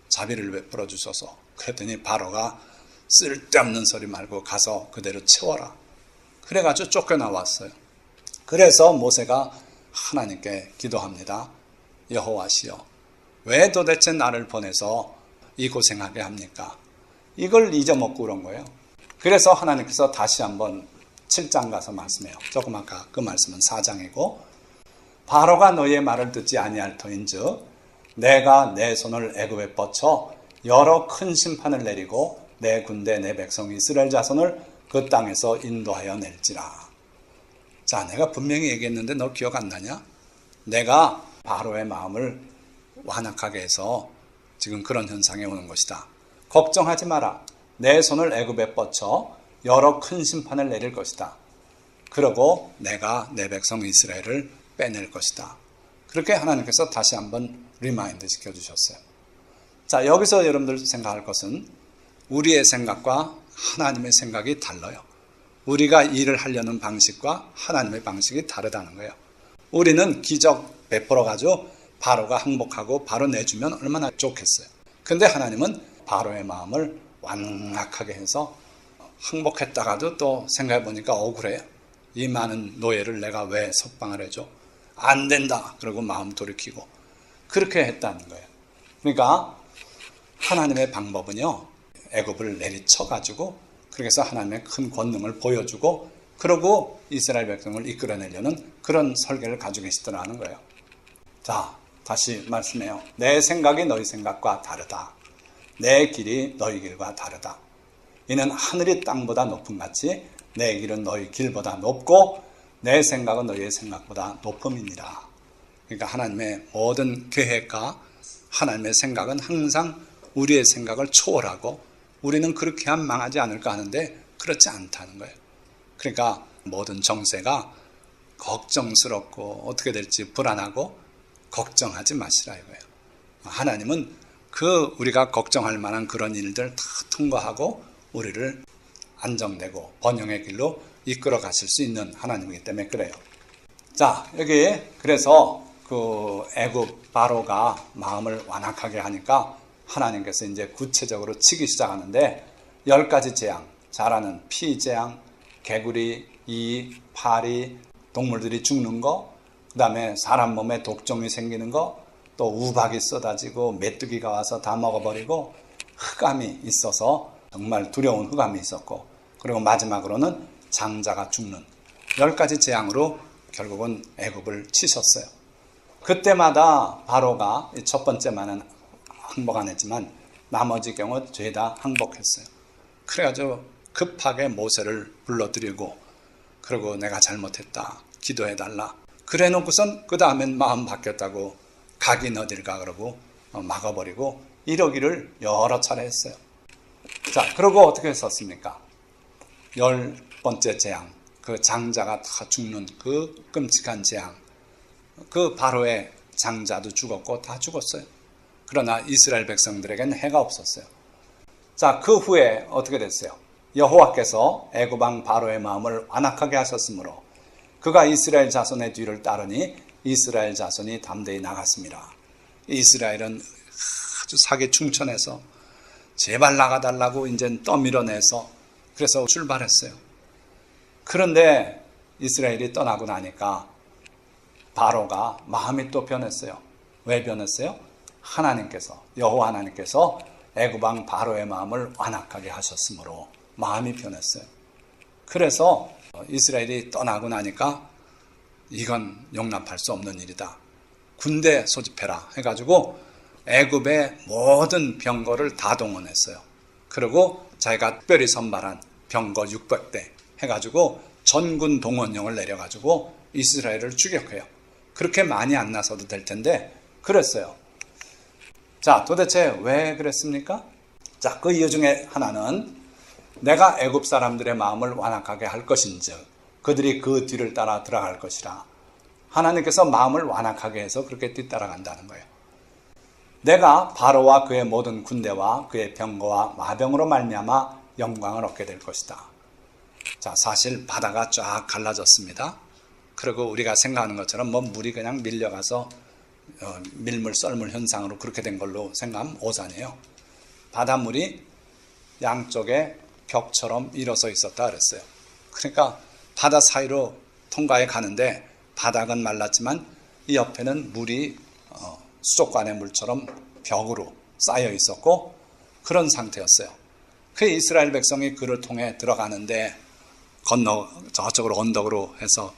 자비를 베풀어 주소서. 그랬더니 바로가 쓸데없는 소리 말고 가서 그대로 채워라. 그래가지고 쫓겨나왔어요. 그래서 모세가 하나님께 기도합니다. 여호와시여 왜 도대체 나를 보내서 이 고생하게 합니까? 이걸 잊어먹고 그런 거예요. 그래서 하나님께서 다시 한번 7장 가서 말씀해요. 조금 아까 그 말씀은 4장이고 바로가 너희의 말을 듣지 아니할 터인즉 내가 내 손을 애굽에 뻗쳐 여러 큰 심판을 내리고 내 군대 내 백성 이스라엘 자손을 그 땅에서 인도하여 낼지라. 자, 내가 분명히 얘기했는데 너 기억 안 나냐? 내가 바로의 마음을 완악하게 해서 지금 그런 현상이 오는 것이다. 걱정하지 마라. 내 손을 애굽에 뻗쳐 여러 큰 심판을 내릴 것이다. 그러고 내가 내 백성 이스라엘을 빼낼 것이다. 그렇게 하나님께서 다시 한번 리마인드 시켜주셨어요. 자, 여기서 여러분들 생각할 것은 우리의 생각과 하나님의 생각이 달라요. 우리가 일을 하려는 방식과 하나님의 방식이 다르다는 거예요. 우리는 기적 베풀어가지고 바로가 항복하고 바로 내주면 얼마나 좋겠어요. 근데 하나님은 바로의 마음을 완악하게 해서 항복했다가도 또 생각해보니까 억울해요. 이 많은 노예를 내가 왜 석방을 해줘? 안 된다. 그러고 마음 돌이키고 그렇게 했다는 거예요. 그러니까 하나님의 방법은요. 애굽을 내리쳐가지고 그렇게 해서 하나님의 큰 권능을 보여주고 그러고 이스라엘 백성을 이끌어내려는 그런 설계를 가지고 계시더라는 거예요. 자, 다시 말씀해요. 내 생각이 너희 생각과 다르다. 내 길이 너희 길과 다르다. 이는 하늘이 땅보다 높음 같이 내 길은 너희 길보다 높고 내 생각은 너희의 생각보다 높음이니라. 그러니까 하나님의 모든 계획과 하나님의 생각은 항상 우리의 생각을 초월하고 우리는 그렇게 하면 망하지 않을까 하는데 그렇지 않다는 거예요. 그러니까 모든 정세가 걱정스럽고 어떻게 될지 불안하고 걱정하지 마시라 이거예요. 하나님은 그 우리가 걱정할 만한 그런 일들 다 통과하고 우리를 안정되고 번영의 길로 이끌어 가실 수 있는 하나님이기 때문에 그래요. 자, 여기 그래서 그 애굽 바로가 마음을 완악하게 하니까 하나님께서 이제 구체적으로 치기 시작하는데 10가지 재앙, 자라는 피 재앙, 개구리, 이, 파리, 동물들이 죽는 거, 그 다음에 사람 몸에 독종이 생기는 거, 또 우박이 쏟아지고 메뚜기가 와서 다 먹어버리고 흑암이 있어서 정말 두려운 흑암이 있었고, 그리고 마지막으로는 장자가 죽는 10가지 재앙으로 결국은 애굽을 치셨어요. 그때마다 바로가 첫 번째만은 항복 안 했지만 나머지 경우 죄다 항복했어요. 그래가지고 급하게 모세를 불러들이고 그리고 내가 잘못했다 기도해달라 그래 놓고선 그 다음엔 마음 바뀌었다고 가긴 어딜 가 그러고 막아버리고 이러기를 여러 차례 했어요. 자, 그러고 어떻게 했었습니까? 10번째 재앙, 그 장자가 다 죽는 그 끔찍한 재앙, 그 바로의 장자도 죽었고 다 죽었어요. 그러나 이스라엘 백성들에게는 해가 없었어요. 자, 그 후에 어떻게 됐어요? 여호와께서 애굽 왕 바로의 마음을 완악하게 하셨으므로 그가 이스라엘 자손의 뒤를 따르니 이스라엘 자손이 담대히 나갔습니다. 이스라엘은 아주 사기 충천해서 제발 나가달라고 이제 떠밀어내서 그래서 출발했어요. 그런데 이스라엘이 떠나고 나니까 바로가 마음이 또 변했어요. 왜 변했어요? 하나님께서, 여호와 하나님께서 애굽 왕 바로의 마음을 완악하게 하셨으므로 마음이 변했어요. 그래서 이스라엘이 떠나고 나니까 이건 용납할 수 없는 일이다. 군대 소집해라 해가지고 애굽의 모든 병거를 다 동원했어요. 그리고 자기가 특별히 선발한 병거 600대 해가지고 전군 동원령을 내려가지고 이스라엘을 추격해요. 그렇게 많이 안 나서도 될 텐데 그랬어요. 자, 도대체 왜 그랬습니까? 자, 그 이유 중에 하나는 내가 애굽 사람들의 마음을 완악하게 할 것인즉 그들이 그 뒤를 따라 들어갈 것이라. 하나님께서 마음을 완악하게 해서 그렇게 뒤따라간다는 거예요. 내가 바로와 그의 모든 군대와 그의 병거와 마병으로 말미암아 영광을 얻게 될 것이다. 자, 사실 바다가 쫙 갈라졌습니다. 그리고 우리가 생각하는 것처럼 뭐 물이 그냥 밀려가서 밀물 썰물 현상으로 그렇게 된 걸로 생각하면 오산이에요. 바닷물이 양쪽에 벽처럼 일어서 있었다 그랬어요. 그러니까 바다 사이로 통과해 가는데 바닥은 말랐지만 이 옆에는 물이 수족관의 물처럼 벽으로 쌓여 있었고 그런 상태였어요. 그 이스라엘 백성이 그를 통해 들어가는데 건너 저쪽으로 언덕으로 해서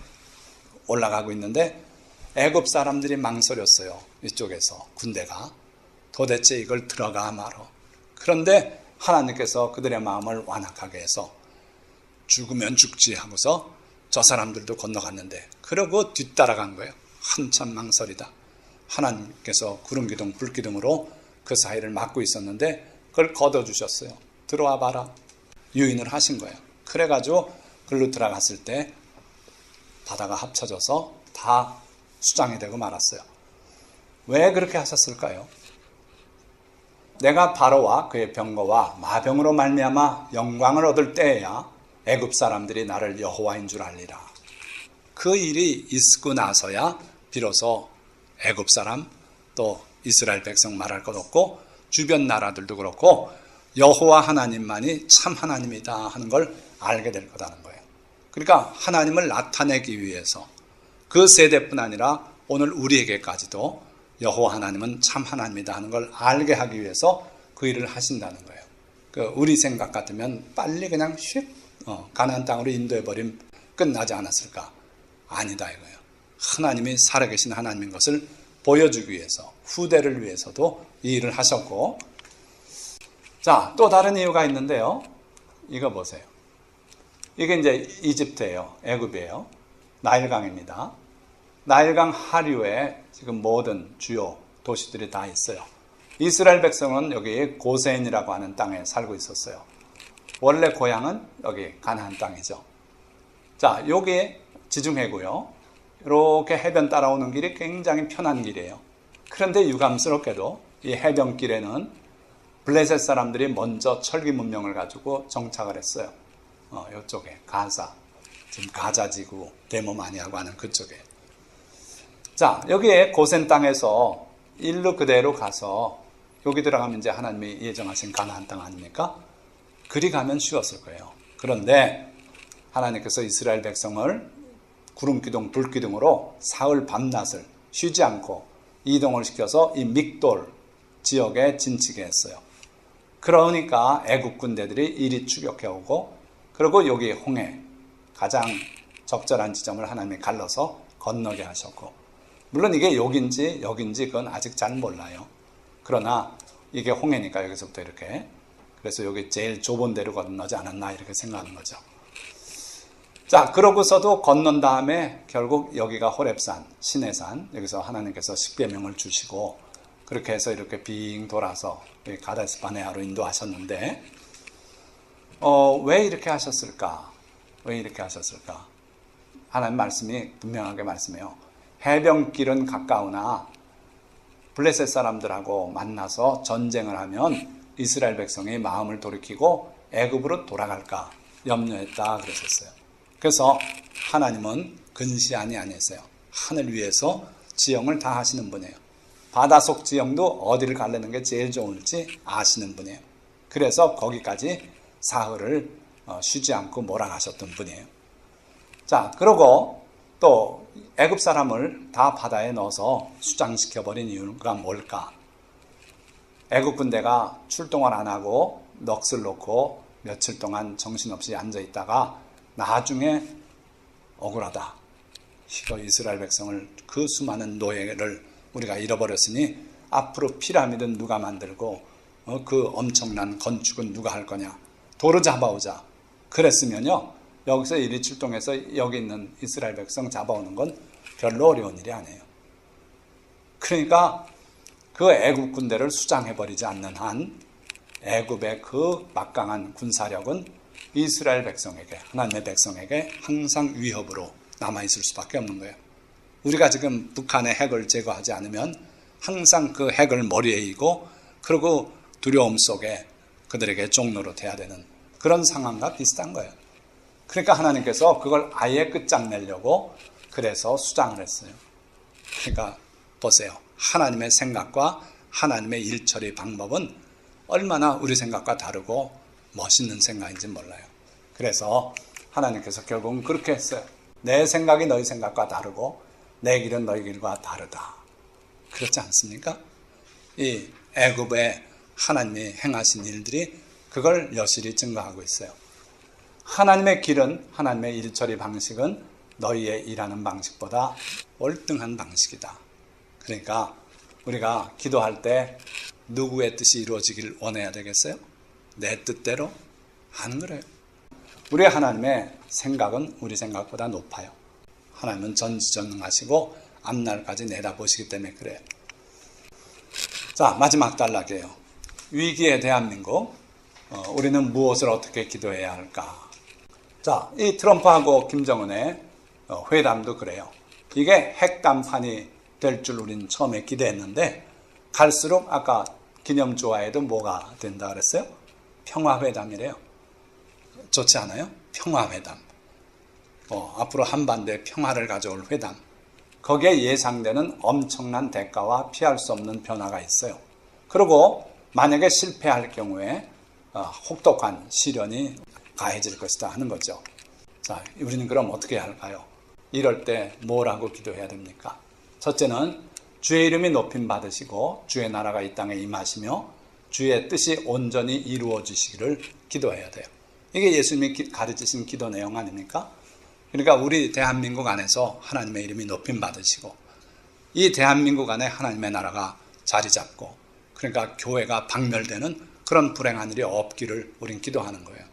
올라가고 있는데 애굽 사람들이 망설였어요. 이쪽에서 군대가 도대체 이걸 들어가 말어. 그런데 하나님께서 그들의 마음을 완악하게 해서 죽으면 죽지 하고서 저 사람들도 건너갔는데 그러고 뒤따라간 거예요. 한참 망설이다. 하나님께서 구름기둥 불기둥으로 그 사이를 막고 있었는데 그걸 걷어주셨어요. 들어와 봐라. 유인을 하신 거예요. 그래가지고 글로 들어갔을 때 바다가 합쳐져서 다 수장이 되고 말았어요. 왜 그렇게 하셨을까요? 내가 바로와 그의 병거와 마병으로 말미암아 영광을 얻을 때에야 애굽 사람들이 나를 여호와인 줄 알리라. 그 일이 있고 나서야 비로소 애굽 사람 또 이스라엘 백성 말할 것 없고 주변 나라들도 그렇고 여호와 하나님만이 참 하나님이다 하는 걸 알게 될 거라는 거예요. 그러니까 하나님을 나타내기 위해서 그 세대뿐 아니라 오늘 우리에게까지도 여호와 하나님은 참 하나님이다 하는 걸 알게 하기 위해서 그 일을 하신다는 거예요. 우리 생각 같으면 빨리 그냥 휙 가나안 땅으로 인도해버리면 끝나지 않았을까? 아니다 이거예요. 하나님이 살아계신 하나님인 것을 보여주기 위해서, 후대를 위해서도 이 일을 하셨고, 자, 또 다른 이유가 있는데요. 이거 보세요. 이게 이제 이집트예요. 애굽이에요. 나일강입니다. 나일강 하류에 지금 모든 주요 도시들이 다 있어요. 이스라엘 백성은 여기 고센이라고 하는 땅에 살고 있었어요. 원래 고향은 여기 가나안 땅이죠. 자, 여기 지중해고요. 이렇게 해변 따라오는 길이 굉장히 편한 길이에요. 그런데 유감스럽게도 이 해변길에는 블레셋 사람들이 먼저 철기 문명을 가지고 정착을 했어요. 이쪽에 가자, 지금 가자지구 데모 많이 하고 하는 그쪽에. 자, 여기에 고센 땅에서 일로 그대로 가서 여기 들어가면 이제 하나님이 예정하신 가나안 땅 아닙니까? 그리 가면 쉬웠을 거예요. 그런데 하나님께서 이스라엘 백성을 구름기둥, 불기둥으로 사흘 밤낮을 쉬지 않고 이동을 시켜서 이 믹돌 지역에 진치게 했어요. 그러니까 애국 군대들이 이리 추격해 오고, 그리고 여기 홍해, 가장 적절한 지점을 하나님이 갈라서 건너게 하셨고, 물론 이게 여긴지 그건 아직 잘 몰라요. 그러나 이게 홍해니까 여기서부터 이렇게, 그래서 여기 제일 좁은 데로 건너지 않았나 이렇게 생각하는 거죠. 자, 그러고서도 건넌 다음에 결국 여기가 호렙산, 시내산, 여기서 하나님께서 십계명을 주시고, 그렇게 해서 이렇게 빙 돌아서 가데스 바네아로 인도하셨는데, 왜 이렇게 하셨을까? 왜 이렇게 하셨을까? 하나님 말씀이 분명하게 말씀해요. 해변길은 가까우나 블레셋 사람들하고 만나서 전쟁을 하면 이스라엘 백성이 마음을 돌이키고 애굽으로 돌아갈까 염려했다 그러셨어요. 그래서 하나님은 근시안이 아니었어요. 하늘 위에서 지형을 다 하시는 분이에요. 바다속 지형도 어디를 가려는 게 제일 좋을지 아시는 분이에요. 그래서 거기까지 사흘을 쉬지 않고 몰아가셨던 분이에요. 자, 그러고 또 애굽 사람을 다 바다에 넣어서 수장시켜버린 이유가 뭘까? 애굽 군대가 출동을 안 하고 넋을 놓고 며칠 동안 정신없이 앉아있다가 나중에 억울하다. 이거 이스라엘 백성을, 그 수많은 노예를 우리가 잃어버렸으니 앞으로 피라미드는 누가 만들고 그 엄청난 건축은 누가 할 거냐. 도로 잡아오자. 그랬으면요, 여기서 이리 출동해서 여기 있는 이스라엘 백성 잡아오는 건 별로 어려운 일이 아니에요. 그러니까 그 애굽 군대를 수장해버리지 않는 한 애굽의 그 막강한 군사력은 이스라엘 백성에게, 하나님의 백성에게 항상 위협으로 남아있을 수밖에 없는 거예요. 우리가 지금 북한의 핵을 제거하지 않으면 항상 그 핵을 머리에 이고, 그리고 두려움 속에 그들에게 종로로 돼야 되는 그런 상황과 비슷한 거예요. 그러니까 하나님께서 그걸 아예 끝장내려고 그래서 수장을 했어요. 그러니까 보세요. 하나님의 생각과 하나님의 일처리 방법은 얼마나 우리 생각과 다르고 멋있는 생각인지 몰라요. 그래서 하나님께서 결국은 그렇게 했어요. 내 생각이 너희 생각과 다르고 내 길은 너희 길과 다르다. 그렇지 않습니까? 이 애굽에 하나님이 행하신 일들이 그걸 여실히 증거하고 있어요. 하나님의 길은, 하나님의 일처리 방식은 너희의 일하는 방식보다 월등한 방식이다. 그러니까 우리가 기도할 때 누구의 뜻이 이루어지길 원해야 되겠어요? 내 뜻대로? 안 그래요. 우리 하나님의 생각은 우리 생각보다 높아요. 하나님은 전지전능하시고 앞날까지 내다보시기 때문에 그래요. 자, 마지막 단락이에요. 위기의 대한민국. 우리는 무엇을 어떻게 기도해야 할까? 자, 이 트럼프하고 김정은의 회담도 그래요. 이게 핵담판이 될 줄 우리는 처음에 기대했는데 갈수록 아까 기념조화에도 뭐가 된다 그랬어요? 평화회담이래요. 좋지 않아요? 평화회담. 앞으로 한반도에 평화를 가져올 회담. 거기에 예상되는 엄청난 대가와 피할 수 없는 변화가 있어요. 그리고 만약에 실패할 경우에 혹독한 시련이 가해질 것이다 하는 거죠. 자, 우리는 그럼 어떻게 할까요? 이럴 때 뭐라고 기도해야 됩니까? 첫째는 주의 이름이 높임 받으시고 주의 나라가 이 땅에 임하시며 주의 뜻이 온전히 이루어지시기를 기도해야 돼요. 이게 예수님이 가르치신 기도 내용 아닙니까? 그러니까 우리 대한민국 안에서 하나님의 이름이 높임 받으시고 이 대한민국 안에 하나님의 나라가 자리 잡고 그러니까 교회가 박멸되는 그런 불행한 일이 없기를 우린 기도하는 거예요.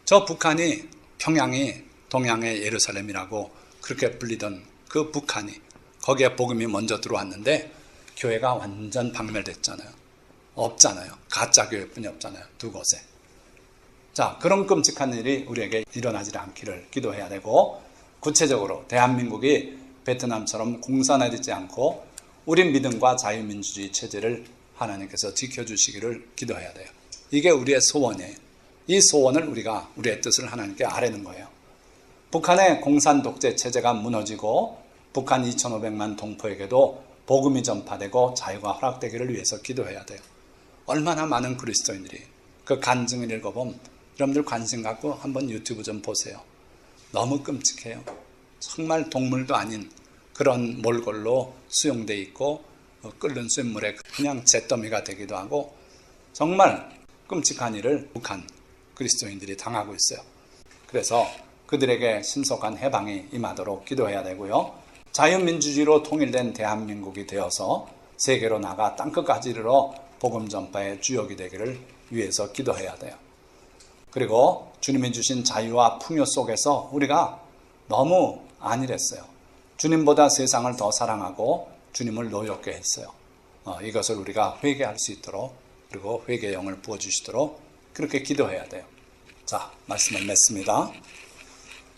저 북한이 평양이 동양의 예루살렘이라고 그렇게 불리던 그 북한이 거기에 복음이 먼저 들어왔는데 교회가 완전 박멸됐잖아요. 없잖아요. 가짜 교회뿐이 없잖아요. 두 곳에. 자, 그런 끔찍한 일이 우리에게 일어나지 않기를 기도해야 되고 구체적으로 대한민국이 베트남처럼 공산화되지 않고 우리 믿음과 자유민주주의 체제를 하나님께서 지켜주시기를 기도해야 돼요. 이게 우리의 소원이에요. 이 소원을 우리가 우리의 뜻을 하나님께 아뢰는 거예요. 북한의 공산 독재 체제가 무너지고 북한 2,500만 동포에게도 복음이 전파되고 자유가 허락되기를 위해서 기도해야 돼요. 얼마나 많은 그리스도인들이 그 간증을 읽어보면 여러분들 관심 갖고 한번 유튜브 좀 보세요. 너무 끔찍해요. 정말 동물도 아닌 그런 몰골로 수용돼 있고 끓는 쇳물에 그냥 잿더미가 되기도 하고 정말 끔찍한 일을 북한 그리스도인들이 당하고 있어요. 그래서 그들에게 신속한 해방이 임하도록 기도해야 되고요. 자유민주주의로 통일된 대한민국이 되어서 세계로 나가 땅끝까지 이르러 복음 전파의 주역이 되기를 위해서 기도해야 돼요. 그리고 주님이 주신 자유와 풍요 속에서 우리가 너무 안일했어요. 주님보다 세상을 더 사랑하고 주님을 노엽게 했어요. 이것을 우리가 회개할 수 있도록 그리고 회개의 영을 부어주시도록 그렇게 기도해야 돼요. 자, 말씀을 맺습니다.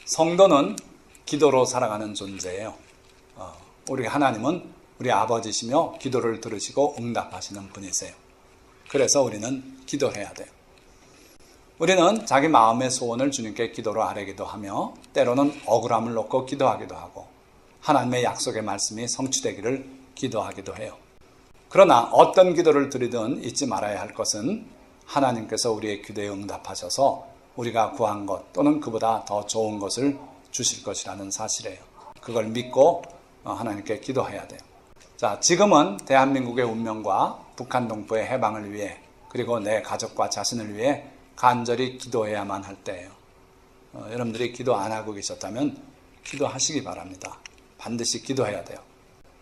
성도는 기도로 살아가는 존재예요. 우리 하나님은 우리 아버지시며 기도를 들으시고 응답하시는 분이세요. 그래서 우리는 기도해야 돼요. 우리는 자기 마음의 소원을 주님께 기도로 아뢰기도 하며 때로는 억울함을 놓고 기도하기도 하고 하나님의 약속의 말씀이 성취되기를 기도하기도 해요. 그러나 어떤 기도를 드리든 잊지 말아야 할 것은 하나님께서 우리의 기도에 응답하셔서 우리가 구한 것 또는 그보다 더 좋은 것을 주실 것이라는 사실이에요. 그걸 믿고 하나님께 기도해야 돼요. 자, 지금은 대한민국의 운명과 북한 동포의 해방을 위해 그리고 내 가족과 자신을 위해 간절히 기도해야만 할 때예요. 여러분들이 기도 안 하고 계셨다면 기도하시기 바랍니다. 반드시 기도해야 돼요.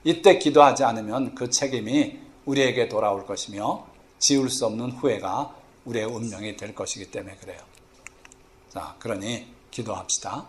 이때 기도하지 않으면 그 책임이 우리에게 돌아올 것이며 지울 수 없는 후회가 우리의 운명이 될 것이기 때문에 그래요. 자, 그러니 기도합시다.